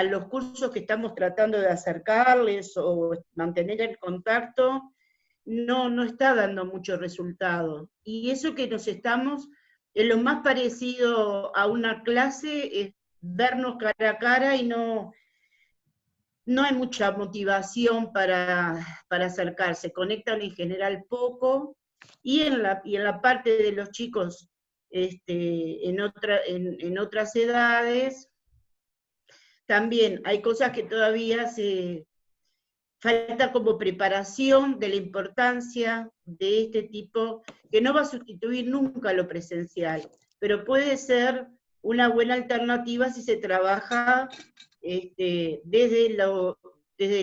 los cursos que estamos tratando de acercarles o mantener el contacto, no está dando mucho resultado. Y eso que nos estamos, lo más parecido a una clase es vernos cara a cara, y no hay mucha motivación para acercarse. Conectan en general poco, y en la parte de los chicos en otras edades, también hay cosas que todavía falta como preparación de la importancia de este tipo, que no va a sustituir nunca lo presencial, pero puede ser una buena alternativa si se trabaja desde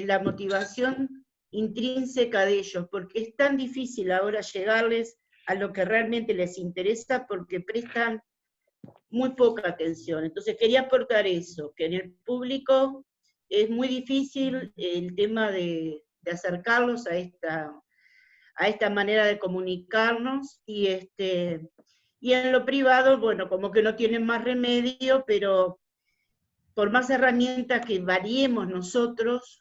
la motivación intrínseca de ellos, porque es tan difícil ahora llegarles a lo que realmente les interesa, porque prestan muy poca atención. Entonces quería aportar eso, que en el público es muy difícil el tema de acercarlos a esta manera de comunicarnos, y en lo privado, bueno, como que no tienen más remedio, pero por más herramientas que variemos nosotros,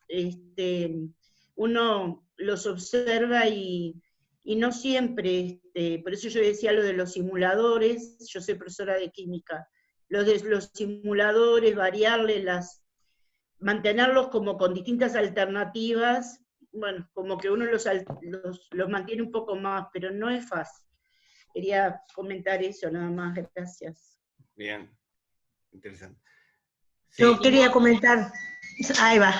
uno los observa y no siempre, por eso yo decía lo de los simuladores. Yo soy profesora de química, los simuladores, mantenerlos como con distintas alternativas, bueno, como que uno los mantiene un poco más, pero no es fácil. Quería comentar eso nada más, gracias. Bien, interesante. Sí. Yo quería comentar, ahí va,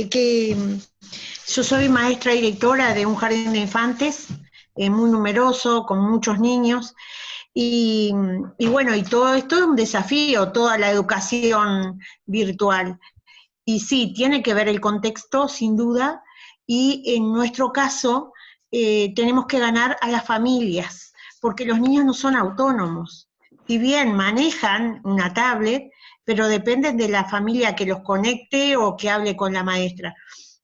que yo soy maestra directora de un jardín de infantes, muy numeroso, con muchos niños, y bueno, y todo esto es un desafío, toda la educación virtual. Y sí, tiene que ver el contexto, sin duda, y en nuestro caso tenemos que ganar a las familias, porque los niños no son autónomos. Si bien manejan una tablet, pero dependen de la familia que los conecte o que hable con la maestra.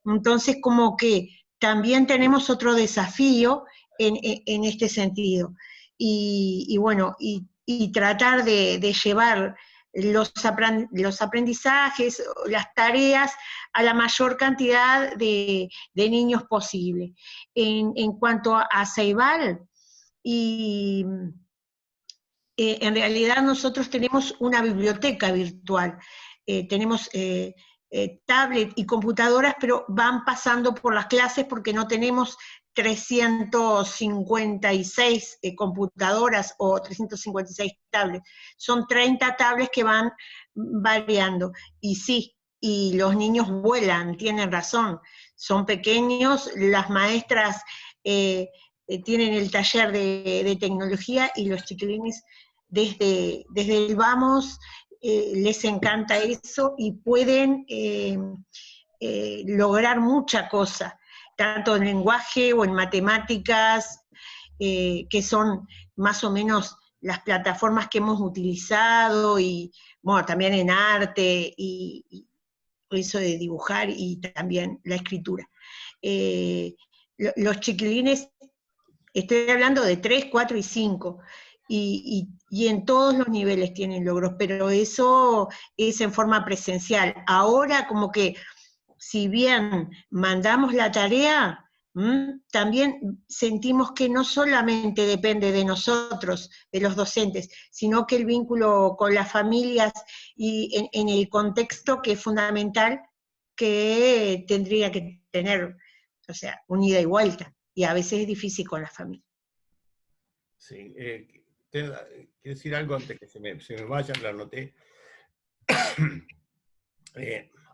Entonces, como que también tenemos otro desafío en este sentido. Y bueno, y tratar de llevar los aprendizajes, las tareas a la mayor cantidad de niños posible. En cuanto a Ceibal, en realidad nosotros tenemos una biblioteca virtual, tenemos tablet y computadoras, pero van pasando por las clases porque no tenemos 356 computadoras o 356 tablets, son 30 tablets que van variando, y sí, y los niños vuelan, tienen razón, son pequeños, las maestras tienen el taller de tecnología y los chiquilines desde el vamos les encanta eso y pueden lograr mucha cosa, tanto en lenguaje o en matemáticas, que son más o menos las plataformas que hemos utilizado, y bueno, también en arte, y eso de dibujar, y también la escritura. Los chiquilines, estoy hablando de 3, 4 y 5, y en todos los niveles tienen logros, pero eso es en forma presencial. Ahora como que, si bien mandamos la tarea, también sentimos que no solamente depende de nosotros, de los docentes, sino que el vínculo con las familias y en el contexto que es fundamental, que tendría que tener, o sea, un ida y vuelta, y a veces es difícil con la familia. Sí, quiero decir algo antes que se me vaya, lo anoté.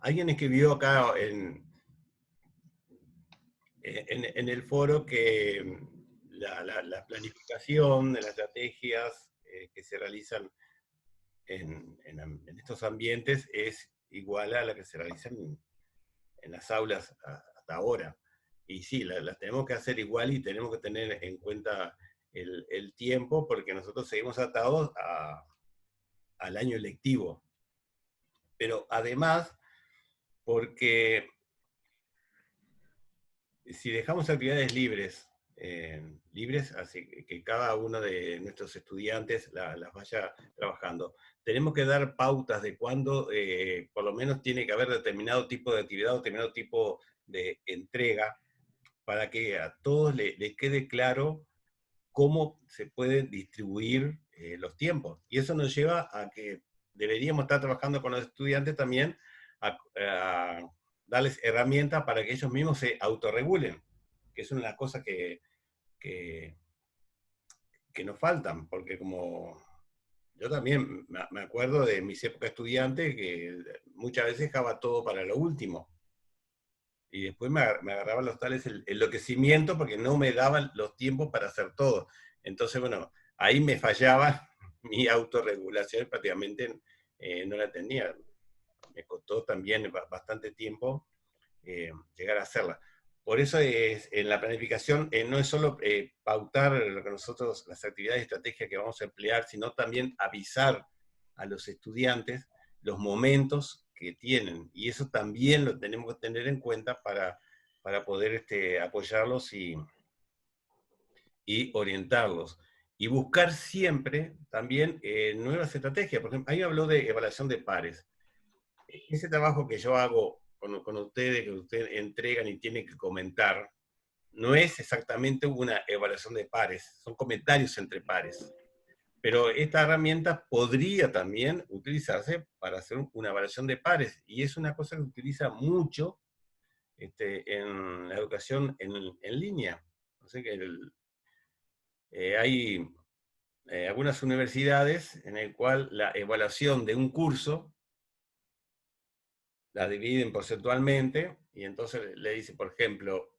Alguien escribió acá en el foro que la planificación de las estrategias que se realizan en estos ambientes es igual a la que se realizan en las aulas hasta ahora. Y sí, las tenemos que hacer igual, y tenemos que tener en cuenta el tiempo, porque nosotros seguimos atados al año lectivo. Pero además, porque si dejamos actividades libres, así que cada uno de nuestros estudiantes las vaya trabajando, tenemos que dar pautas de cuándo, por lo menos tiene que haber determinado tipo de actividad o determinado tipo de entrega, para que a todos les quede claro cómo se pueden distribuir los tiempos. Y eso nos lleva a que deberíamos estar trabajando con los estudiantes también, a darles herramientas para que ellos mismos se autorregulen, que es una cosa que nos faltan, porque como yo también me acuerdo de mis épocas estudiantes, que muchas veces dejaba todo para lo último, y después me agarraban los tales el enloquecimiento porque no me daban los tiempos para hacer todo. Entonces, bueno, ahí me fallaba mi autorregulación, prácticamente no la tenía. Me costó también bastante tiempo llegar a hacerla. Por eso en la planificación no es solo pautar lo que nosotros, las actividades y estrategias que vamos a emplear, sino también avisar a los estudiantes los momentos que tienen, y eso también lo tenemos que tener en cuenta para poder apoyarlos y orientarlos. Y buscar siempre también nuevas estrategias. Por ejemplo, ahí habló de evaluación de pares. Ese trabajo que yo hago con ustedes, que ustedes entregan y tienen que comentar, no es exactamente una evaluación de pares, son comentarios entre pares. Pero esta herramienta podría también utilizarse para hacer una evaluación de pares, y es una cosa que se utiliza mucho en la educación en línea. O sea que hay algunas universidades en el cual la evaluación de un curso la dividen porcentualmente, y entonces le dice, por ejemplo,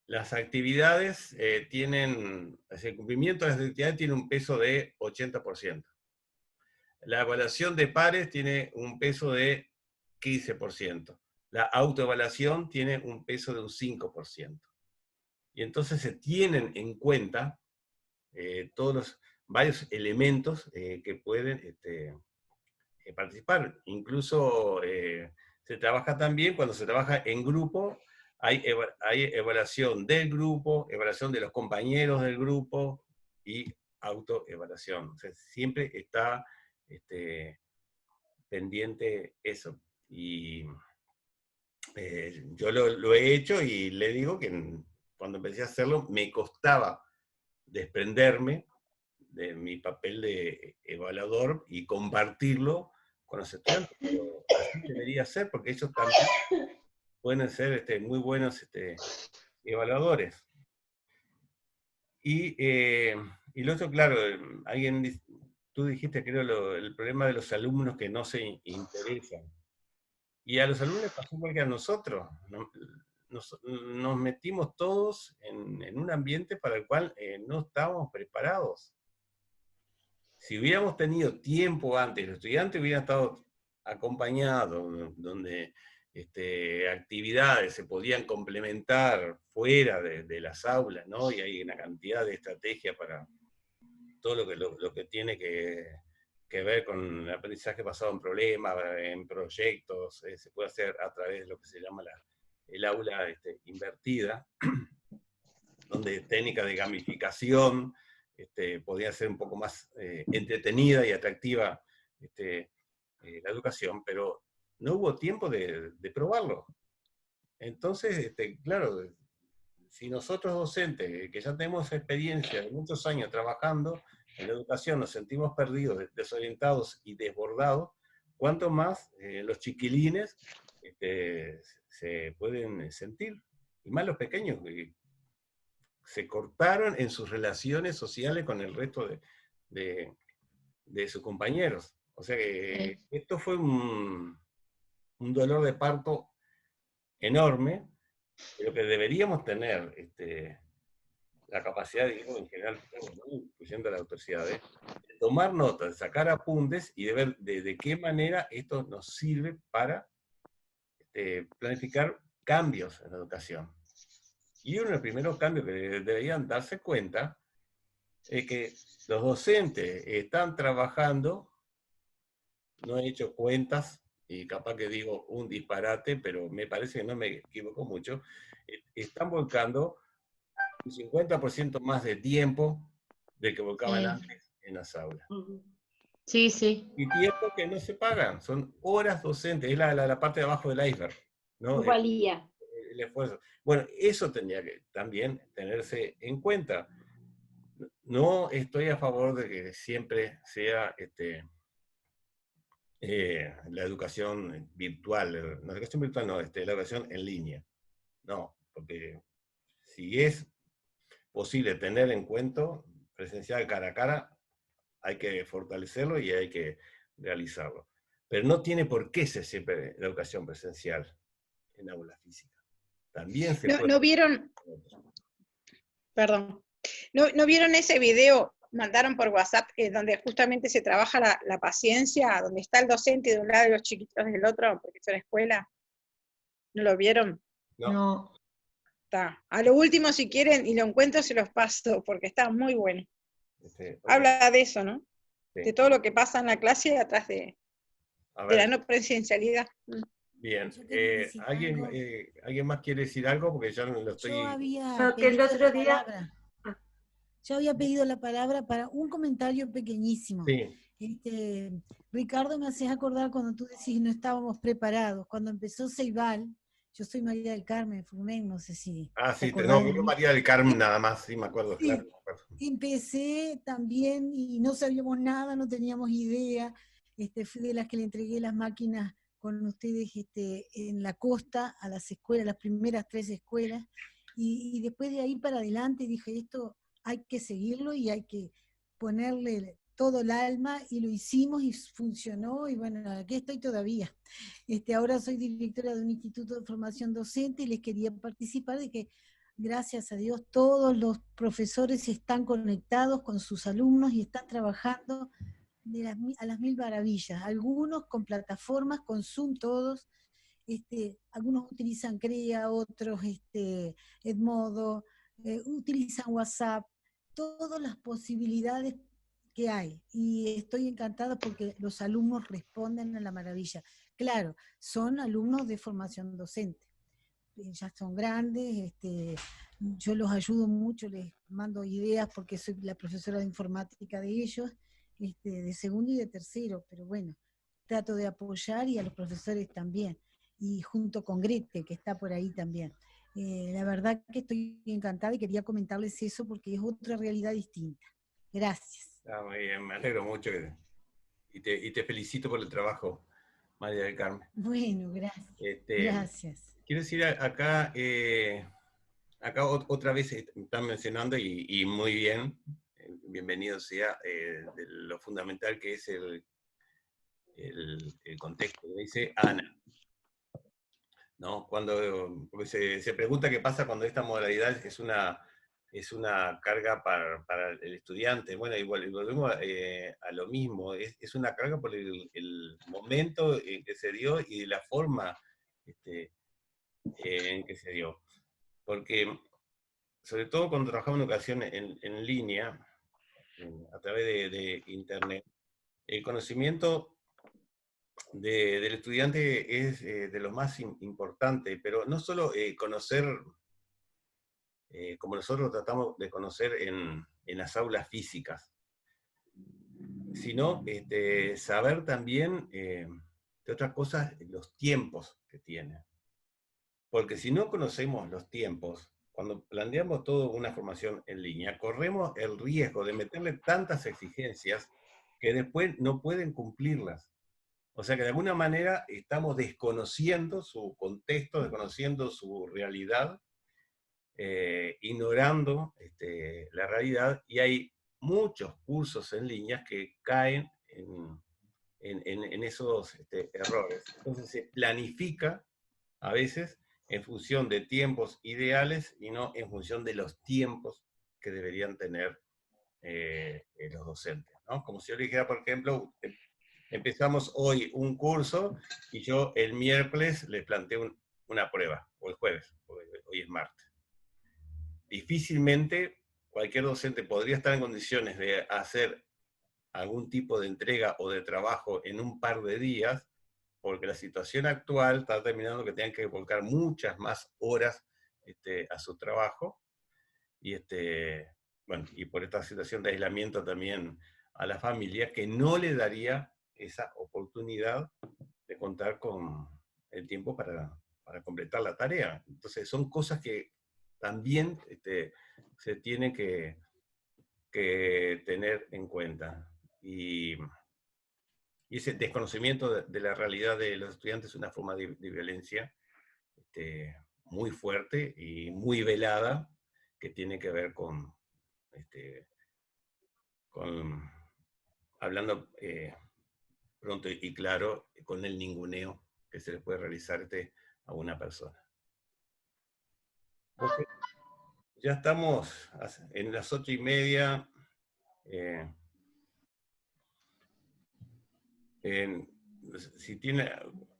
las actividades tienen, el cumplimiento de las actividades tiene un peso de 80%. La evaluación de pares tiene un peso de 15%. La autoevaluación tiene un peso de un 5%. Y entonces se tienen en cuenta todos los varios elementos que pueden participar. Incluso se trabaja también, cuando se trabaja en grupo, hay evaluación del grupo, evaluación de los compañeros del grupo y autoevaluación. O sea, siempre está pendiente eso. Y yo lo he hecho y le digo que cuando empecé a hacerlo me costaba desprenderme de mi papel de evaluador y compartirlo con los estudiantes. Pero así debería ser, porque ellos también pueden ser muy buenos evaluadores. Y lo otro, claro, tú dijiste, creo, el problema de los alumnos que no se interesan. Y a los alumnos les pasó igual que a nosotros. Nos metimos todos en un ambiente para el cual no estábamos preparados. Si hubiéramos tenido tiempo antes, los estudiantes hubieran estado acompañados, donde actividades se podían complementar fuera de las aulas, ¿no? Y hay una cantidad de estrategias para todo lo que tiene que ver con el aprendizaje basado en problemas, en proyectos, se puede hacer a través de lo que se llama el aula invertida, donde técnicas de gamificación podía ser un poco más entretenida y atractiva la educación, pero no hubo tiempo de probarlo. Entonces, claro, si nosotros docentes, que ya tenemos experiencia de muchos años trabajando en la educación, nos sentimos perdidos, desorientados y desbordados, cuánto más los chiquilines se pueden sentir, y más los pequeños, que se cortaron en sus relaciones sociales con el resto de sus compañeros. O sea que esto fue un dolor de parto enorme, pero que deberíamos tener la capacidad, digo, en general, incluyendo a la autoridad, de tomar notas, de sacar apuntes y de ver de qué manera esto nos sirve para planificar cambios en la educación. Y uno de los primeros cambios que deberían darse cuenta es que los docentes están trabajando, no he hecho cuentas, y capaz que digo un disparate, pero me parece que no me equivoco mucho, están volcando un 50% más de tiempo del que volcaban antes en las aulas. Sí, sí. Y tiempo que no se pagan, son horas docentes, es la parte de abajo del iceberg, ¿no? Valía. El esfuerzo. Bueno, eso tenía que también tenerse en cuenta. No estoy a favor de que siempre sea la educación virtual, la educación virtual no, la educación en línea. No, porque si es posible tener en cuenta presencial cara a cara, hay que fortalecerlo y hay que realizarlo. Pero no tiene por qué ser siempre la educación presencial en aula física. También se puede... ¿No vieron? Perdón. ¿No vieron ese video? Mandaron por WhatsApp, donde justamente se trabaja la paciencia, donde está el docente de un lado y los chiquitos del otro, porque es una escuela. ¿No lo vieron? No. Está. A lo último, si quieren, y lo encuentro, se los paso, porque está muy bueno. Okay. Habla de eso, ¿no? Sí. De todo lo que pasa en la clase atrás de la no presencialidad. Bien. ¿Alguien más quiere decir algo? Porque ya no lo estoy... Yo había No, que el pedido otro la día- palabra. Yo había pedido la palabra para un comentario pequeñísimo. Sí. Ricardo, me haces acordar cuando tú decís no estábamos preparados. Cuando empezó Ceibal, yo soy María del Carmen Furmen, no sé si... Ah, sí, acordás no, de mí. María del Carmen nada más, sí, me acuerdo. Sí, Claro, me acuerdo. empecé también y no sabíamos nada, no teníamos idea. Fui de las que le entregué las máquinas con ustedes en la costa, a las escuelas, las primeras 3 escuelas, y después de ahí para adelante dije, esto hay que seguirlo y hay que ponerle todo el alma, y lo hicimos y funcionó, y bueno, aquí estoy todavía. Ahora soy directora de un instituto de formación docente y les quería participar de que, gracias a Dios, todos los profesores están conectados con sus alumnos y están trabajando a las mil maravillas, algunos con plataformas, con Zoom todos, algunos utilizan CREA, otros Edmodo, utilizan WhatsApp, todas las posibilidades que hay, y estoy encantada porque los alumnos responden a la maravilla. Claro, son alumnos de formación docente, ya son grandes, yo los ayudo mucho, les mando ideas porque soy la profesora de informática de ellos, de segundo y de tercero, pero bueno, trato de apoyar y a los profesores también, y junto con Grete, que está por ahí también. La verdad que estoy encantada y quería comentarles eso porque es otra realidad distinta. Gracias. Muy bien, me alegro mucho y te felicito por el trabajo, María del Carmen. Bueno, gracias. Gracias. Quiero decir acá, acá otra vez están mencionando, y muy bien, bienvenido sea, de lo fundamental que es el contexto. Dice Ana, ¿no? Porque se pregunta qué pasa cuando esta modalidad es una carga para el estudiante. Bueno, igual volvemos a lo mismo, es una carga por el momento en que se dio y de la forma en que se dio. Porque, sobre todo cuando trabajamos en educación en línea, a través de Internet, el conocimiento del estudiante es de lo más importante, pero no solo conocer, como nosotros tratamos de conocer en las aulas físicas, sino saber también, de otras cosas, los tiempos que tiene. Porque si no conocemos los tiempos, cuando planteamos toda una formación en línea, corremos el riesgo de meterle tantas exigencias que después no pueden cumplirlas. O sea que de alguna manera estamos desconociendo su contexto, desconociendo su realidad, ignorando la realidad, y hay muchos cursos en línea que caen en esos errores. Entonces se planifica a veces en función de tiempos ideales y no en función de los tiempos que deberían tener los docentes, ¿no? Como si yo le dijera, por ejemplo, empezamos hoy un curso y yo el miércoles les planteo una prueba, o el jueves, hoy es martes. Difícilmente cualquier docente podría estar en condiciones de hacer algún tipo de entrega o de trabajo en un par de días, porque la situación actual está determinando que tengan que volcar muchas más horas a su trabajo, y, bueno, y por esta situación de aislamiento también a la familia, que no le daría esa oportunidad de contar con el tiempo para completar la tarea. Entonces son cosas que también se tienen que tener en cuenta. Y ese desconocimiento de la realidad de los estudiantes es una forma de violencia muy fuerte y muy velada, que tiene que ver con hablando pronto y claro, con el ninguneo que se le puede realizar a una persona. Okay. Ya estamos en las 8:30. Si tiene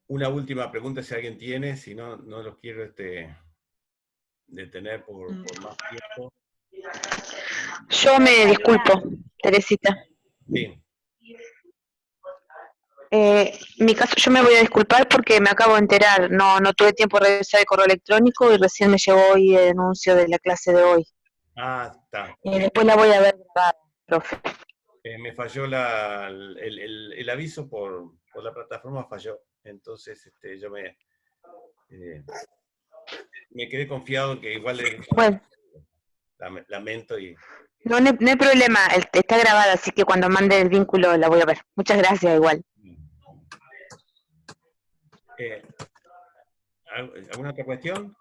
una última pregunta, si alguien tiene, si no, no los quiero detener por más tiempo. Yo me disculpo, Teresita. Sí. Mi caso, yo me voy a disculpar porque me acabo de enterar, no tuve tiempo de revisar el correo electrónico y recién me llegó hoy el anuncio de la clase de hoy. Ah, está. Después la voy a ver grabada, profe. Me falló el aviso por la plataforma, falló. Entonces yo me quedé confiado en que igual bueno, lamento y... No hay problema, está grabada, así que cuando mande el vínculo la voy a ver. Muchas gracias igual. ¿Alguna otra cuestión?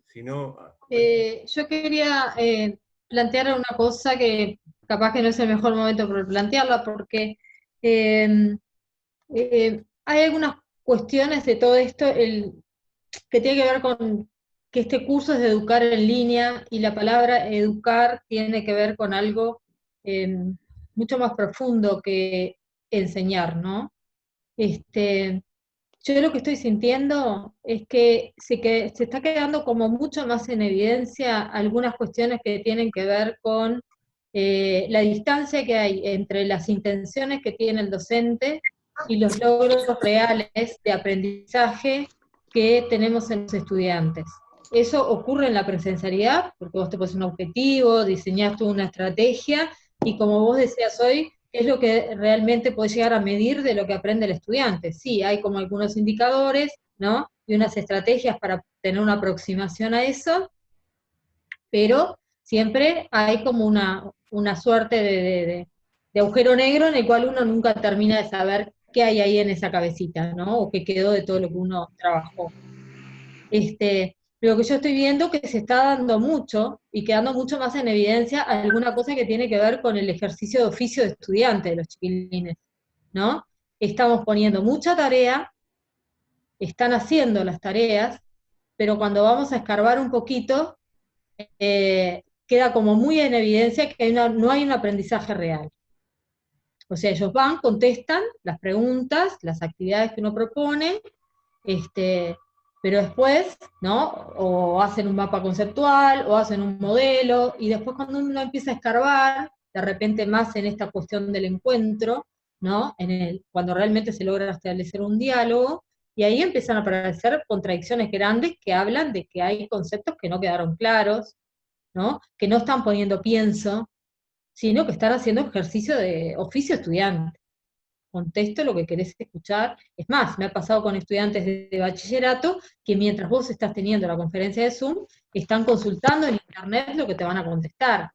Si no... Yo quería plantear una cosa que capaz que no es el mejor momento para plantearla, porque hay algunas cuestiones de todo esto que tiene que ver con que este curso es de educar en línea, y la palabra educar tiene que ver con algo mucho más profundo que enseñar, ¿no? Yo lo que estoy sintiendo es que se está quedando como mucho más en evidencia algunas cuestiones que tienen que ver con la distancia que hay entre las intenciones que tiene el docente y los logros reales de aprendizaje que tenemos en los estudiantes. Eso ocurre en la presencialidad, porque vos te pones un objetivo, diseñás tú una estrategia, y como vos decías hoy, es lo que realmente podés llegar a medir de lo que aprende el estudiante. Sí, hay como algunos indicadores, ¿no? Y unas estrategias para tener una aproximación a eso, pero siempre hay como una suerte de agujero negro en el cual uno nunca termina de saber qué hay ahí en esa cabecita, ¿no? O qué quedó de todo lo que uno trabajó. Lo que yo estoy viendo que se está dando mucho, y quedando mucho más en evidencia, alguna cosa que tiene que ver con el ejercicio de oficio de estudiante de los chiquilines, ¿no? Estamos poniendo mucha tarea, están haciendo las tareas, pero cuando vamos a escarbar un poquito, queda como muy en evidencia que no hay un aprendizaje real. O sea, ellos van, contestan las preguntas, las actividades que uno propone, pero después, ¿no? O hacen un mapa conceptual, o hacen un modelo, y después cuando uno empieza a escarbar, de repente más en esta cuestión del encuentro, ¿no? Cuando realmente se logra establecer un diálogo, y ahí empiezan a aparecer contradicciones grandes que hablan de que hay conceptos que no quedaron claros, ¿no? Que no están poniendo pienso, sino que están haciendo ejercicio de oficio estudiante. Contesto lo que querés escuchar. Es más, me ha pasado con estudiantes de bachillerato que mientras vos estás teniendo la conferencia de Zoom, están consultando en internet lo que te van a contestar.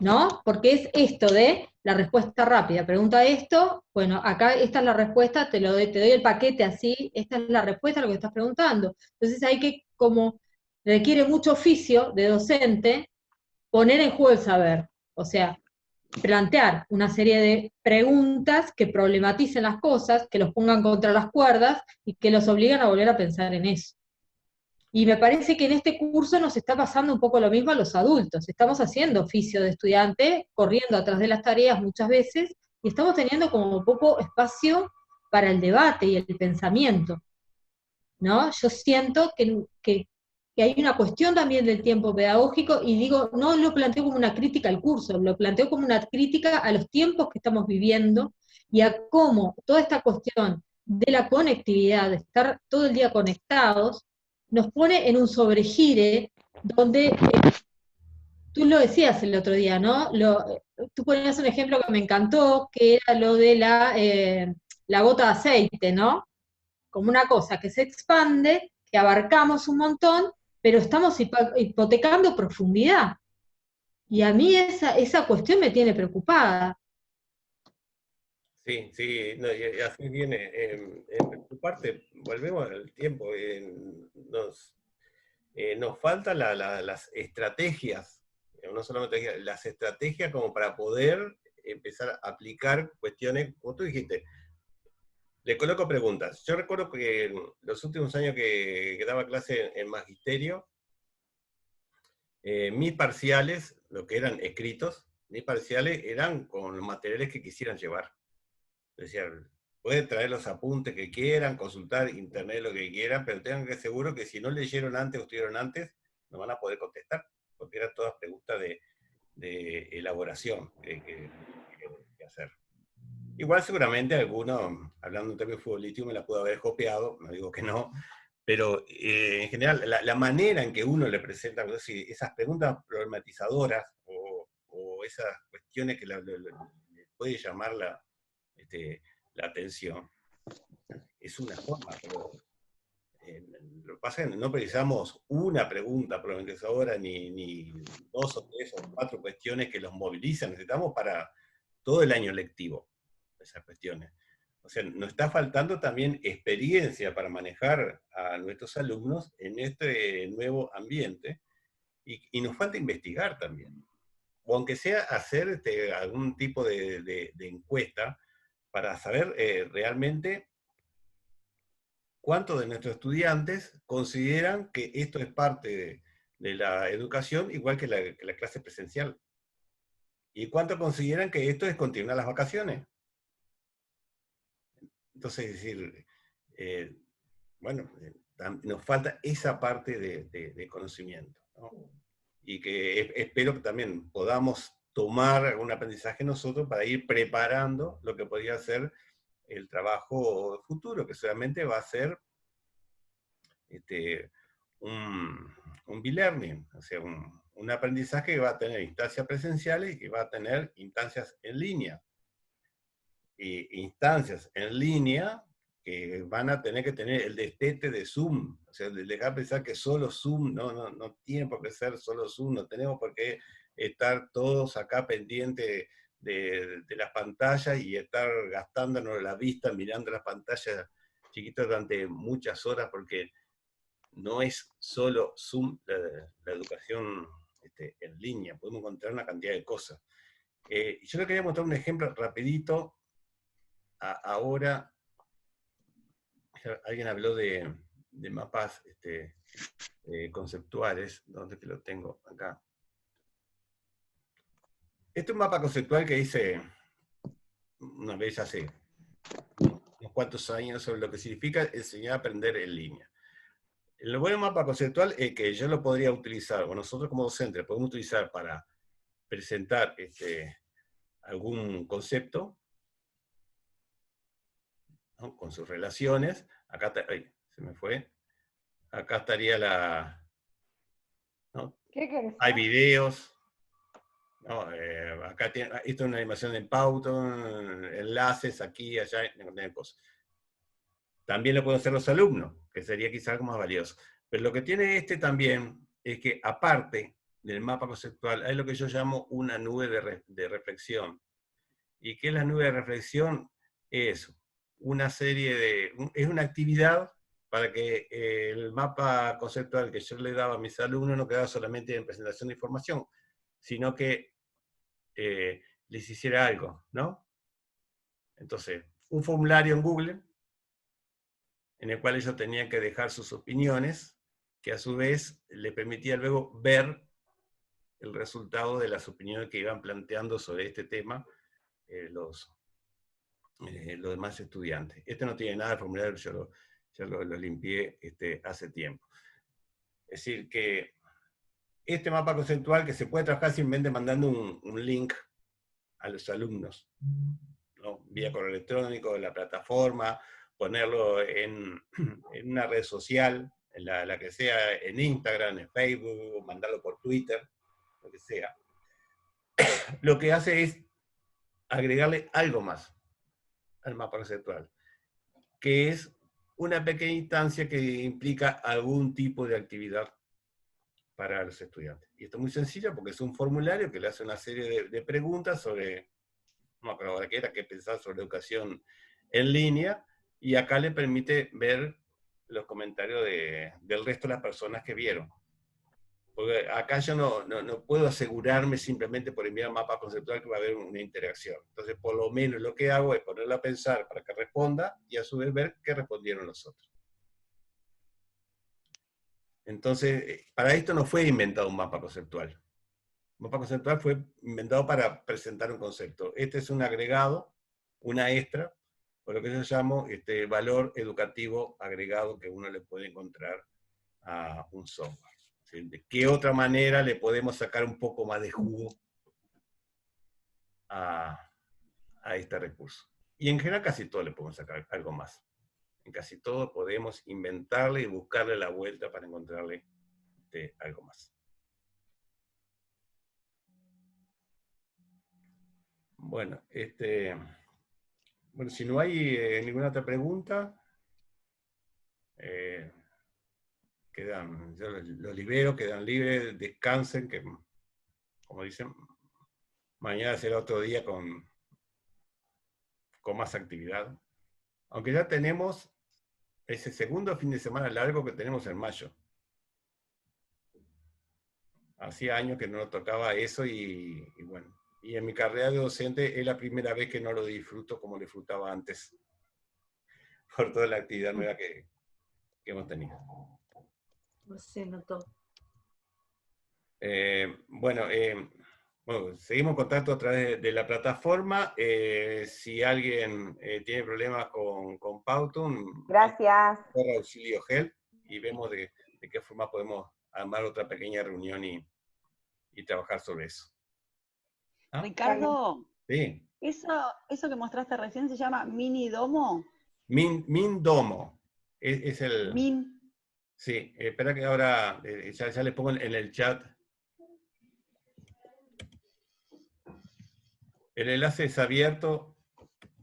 ¿No? Porque es esto de la respuesta rápida. Pregunta esto, bueno, acá esta es la respuesta, te doy el paquete así, esta es la respuesta a lo que estás preguntando. Entonces hay que, como requiere mucho oficio de docente, poner en juego el saber. O sea, plantear una serie de preguntas que problematicen las cosas, que los pongan contra las cuerdas y que los obliguen a volver a pensar en eso. Y me parece que en este curso nos está pasando un poco lo mismo a los adultos. Estamos haciendo oficio de estudiante, corriendo atrás de las tareas muchas veces, y estamos teniendo como poco espacio para el debate y el pensamiento, ¿no? Yo siento que hay una cuestión también del tiempo pedagógico, y digo, no lo planteo como una crítica al curso, lo planteo como una crítica a los tiempos que estamos viviendo, y a cómo toda esta cuestión de la conectividad, de estar todo el día conectados, nos pone en un sobregire, donde, tú lo decías el otro día, ¿no? Tú ponías un ejemplo que me encantó, que era lo de la gota de aceite, ¿no? Como una cosa que se expande, que abarcamos un montón, pero estamos hipotecando profundidad. Y a mí esa cuestión me tiene preocupada. Sí, sí, no, y así viene. En tu parte, volvemos al tiempo. Nos faltan las estrategias, no solamente las estrategias como para poder empezar a aplicar cuestiones, como tú dijiste. Le coloco preguntas. Yo recuerdo que en los últimos años que daba clase en magisterio, mis parciales, lo que eran escritos, mis parciales eran con los materiales que quisieran llevar. Decía, pueden traer los apuntes que quieran, consultar internet lo que quieran, pero tengan que ser seguros que si no leyeron antes o estuvieron antes, no van a poder contestar, porque eran todas preguntas de elaboración que hacer. Igual seguramente alguno, hablando en términos futbolísticos, me la pudo haber copiado, no digo que no, pero en general la manera en que uno le presenta esas preguntas problematizadoras o esas cuestiones que le puede llamar la atención, es una forma, pero lo que pasa es que no precisamos una pregunta problematizadora ni 2 o 3 o 4 cuestiones que los movilizan, necesitamos para todo el año lectivo esas cuestiones. O sea, nos está faltando también experiencia para manejar a nuestros alumnos en este nuevo ambiente, y nos falta investigar también. O aunque sea hacer algún tipo de encuesta para saber realmente cuántos de nuestros estudiantes consideran que esto es parte de la educación, igual que la clase presencial. Y cuántos consideran que esto es continuar las vacaciones. Entonces, es decir, bueno, nos falta esa parte de conocimiento, ¿no? Y que espero que también podamos tomar algún aprendizaje nosotros para ir preparando lo que podría ser el trabajo futuro, que solamente va a ser un B-learning, o sea, un aprendizaje que va a tener instancias presenciales y que va a tener instancias en línea. Y instancias en línea que van a tener que tener el destete de Zoom, o sea, dejar pensar que solo Zoom, no tiene por qué ser solo Zoom, no tenemos por qué estar todos acá pendientes de las pantallas y estar gastándonos la vista mirando las pantallas chiquitas durante muchas horas, porque no es solo Zoom la educación en línea, podemos encontrar una cantidad de cosas. Yo le quería mostrar un ejemplo rapidito. Ahora, alguien habló de mapas conceptuales. ¿Dónde que lo tengo? Acá. Este es un mapa conceptual que hice una vez hace unos cuantos años sobre lo que significa enseñar a aprender en línea. El buen mapa conceptual es que yo lo podría utilizar, o nosotros como docentes podemos utilizar para presentar algún concepto, ¿no? Con sus relaciones. Acá está, ay, se me fue. Acá estaría la... ¿no? ¿Qué querés? Hay videos. ¿No? Acá tiene, esto es una animación en Powtoon, enlaces aquí, allá, en cosas. También lo pueden hacer los alumnos, que sería quizás algo más valioso. Pero lo que tiene también es que, aparte del mapa conceptual, hay lo que yo llamo una nube de reflexión. ¿Y qué es la nube de reflexión? Es una serie es una actividad para que el mapa conceptual que yo le daba a mis alumnos no quedara solamente en presentación de información, sino que les hiciera algo, ¿no? Entonces, un formulario en Google, en el cual ellos tenían que dejar sus opiniones, que a su vez le permitía luego ver el resultado de las opiniones que iban planteando sobre este tema los demás estudiantes. Este no tiene nada de formulario, yo lo limpié hace tiempo. Es decir, que este mapa conceptual que se puede trabajar simplemente mandando un link a los alumnos, ¿no? Vía correo electrónico, en la plataforma, ponerlo en una red social, en la que sea, en Instagram, en Facebook, mandarlo por Twitter, lo que sea. Lo que hace es agregarle algo más al mapa conceptual, que es una pequeña instancia que implica algún tipo de actividad para los estudiantes. Y esto es muy sencillo porque es un formulario que le hace una serie de preguntas sobre, no me acuerdo ahora qué era, qué pensar sobre educación en línea, y acá le permite ver los comentarios del resto de las personas que vieron. Porque acá yo no puedo asegurarme simplemente por enviar un mapa conceptual que va a haber una interacción. Entonces, por lo menos lo que hago es ponerla a pensar para que responda, y a su vez ver qué respondieron los otros. Entonces, para esto no fue inventado un mapa conceptual. Un mapa conceptual fue inventado para presentar un concepto. Este es un agregado, una extra, por lo que yo llamo valor educativo agregado que uno le puede encontrar a un software. ¿Sí? ¿De qué otra manera le podemos sacar un poco más de jugo a este recurso? Y en general casi todo le podemos sacar algo más. En casi todo podemos inventarle y buscarle la vuelta para encontrarle algo más. Bueno, bueno, si no hay ninguna otra pregunta, yo los libero, quedan libres, descansen, que como dicen, mañana será otro día con más actividad. Aunque ya tenemos ese segundo fin de semana largo que tenemos en mayo. Hacía años que no nos tocaba eso y bueno. Y en mi carrera de docente es la primera vez que no lo disfruto como lo disfrutaba antes. Por toda la actividad nueva que hemos tenido. No se notó. Bueno, seguimos en contacto a través de la plataforma. Si alguien tiene problemas con Powtoon, Gracias. corre auxilio help y vemos de qué forma podemos armar otra pequeña reunión y trabajar sobre eso. ¿Ah? Ricardo, Sí. Eso que mostraste recién se llama mini domo. Mindomo. Es el... Min. Sí, espera que ahora ya les pongo en el chat. El enlace es abierto.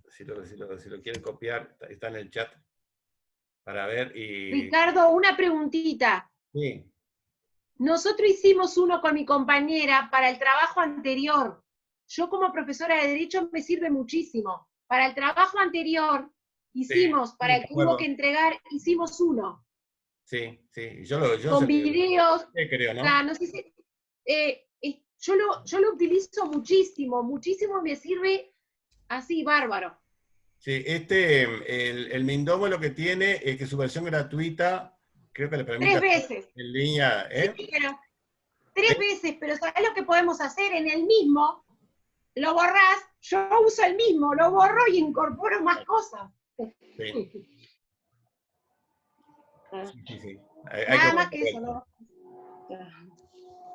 Si lo quieren copiar, está en el chat para ver y... Ricardo, una preguntita. Sí. Nosotros hicimos uno con mi compañera para el trabajo anterior. Yo como profesora de Derecho me sirve muchísimo. Para el trabajo anterior hicimos, para el que hubo que entregar, hicimos uno. Sí, sí. Con videos. Creo, ¿no? O sea, no sé si, yo lo utilizo muchísimo, muchísimo me sirve así, bárbaro. Sí, el Mindomo lo que tiene es que su versión gratuita, creo que le permite 3 veces. en línea, ¿eh? Sí, pero 3 veces, pero ¿sabés lo que podemos hacer? En el mismo, lo borrás, yo uso el mismo, lo borro y incorporo más cosas. Sí. Sí. Nada más que eso, ¿no?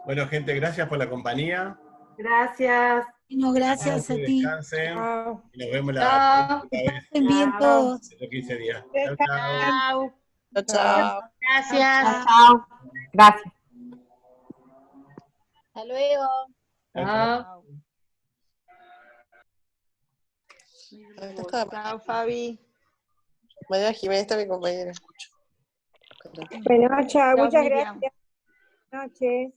Bueno, gente, gracias por la compañía. Gracias. No, gracias a ti. Descansen. Chao. Y nos vemos Chao. la próxima vez. Pasen bien todos. En los 15 días. Chao. Chao. Gracias. Chao. Gracias. Hasta luego. Chao. Chao, Fabi. María Jiménez está mi compañera. Bueno, chao. Chao, Muchas Miriam. gracias. Buenas noches.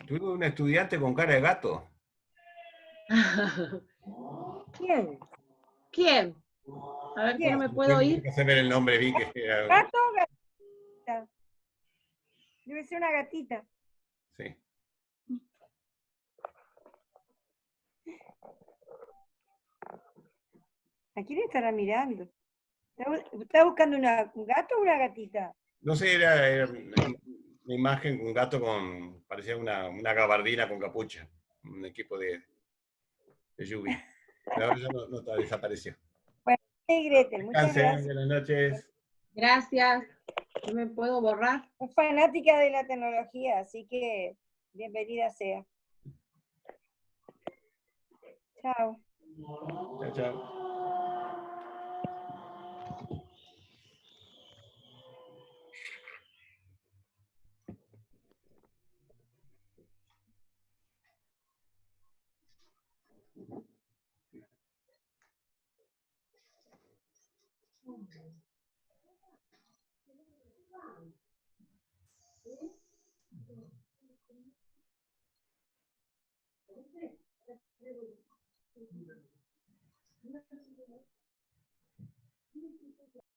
Tuve un estudiante con cara de gato. ¿Quién? ¿Quién? A ver que no me puedo ir. No sé ver el nombre, vi que era... ¿Gato o gatita? Debe ser una gatita. Sí. ¿A quién estará mirando? ¿Está buscando un gato o una gatita? No sé, era una imagen, un gato parecía una gabardina con capucha, un equipo de lluvia. Pero ahora ya no desapareció. Bueno, Gretel, muchas Descansen, gracias. buenas noches. Gracias. No me puedo borrar. Es fanática de la tecnología, así que bienvenida sea. Chao. Chao, chao.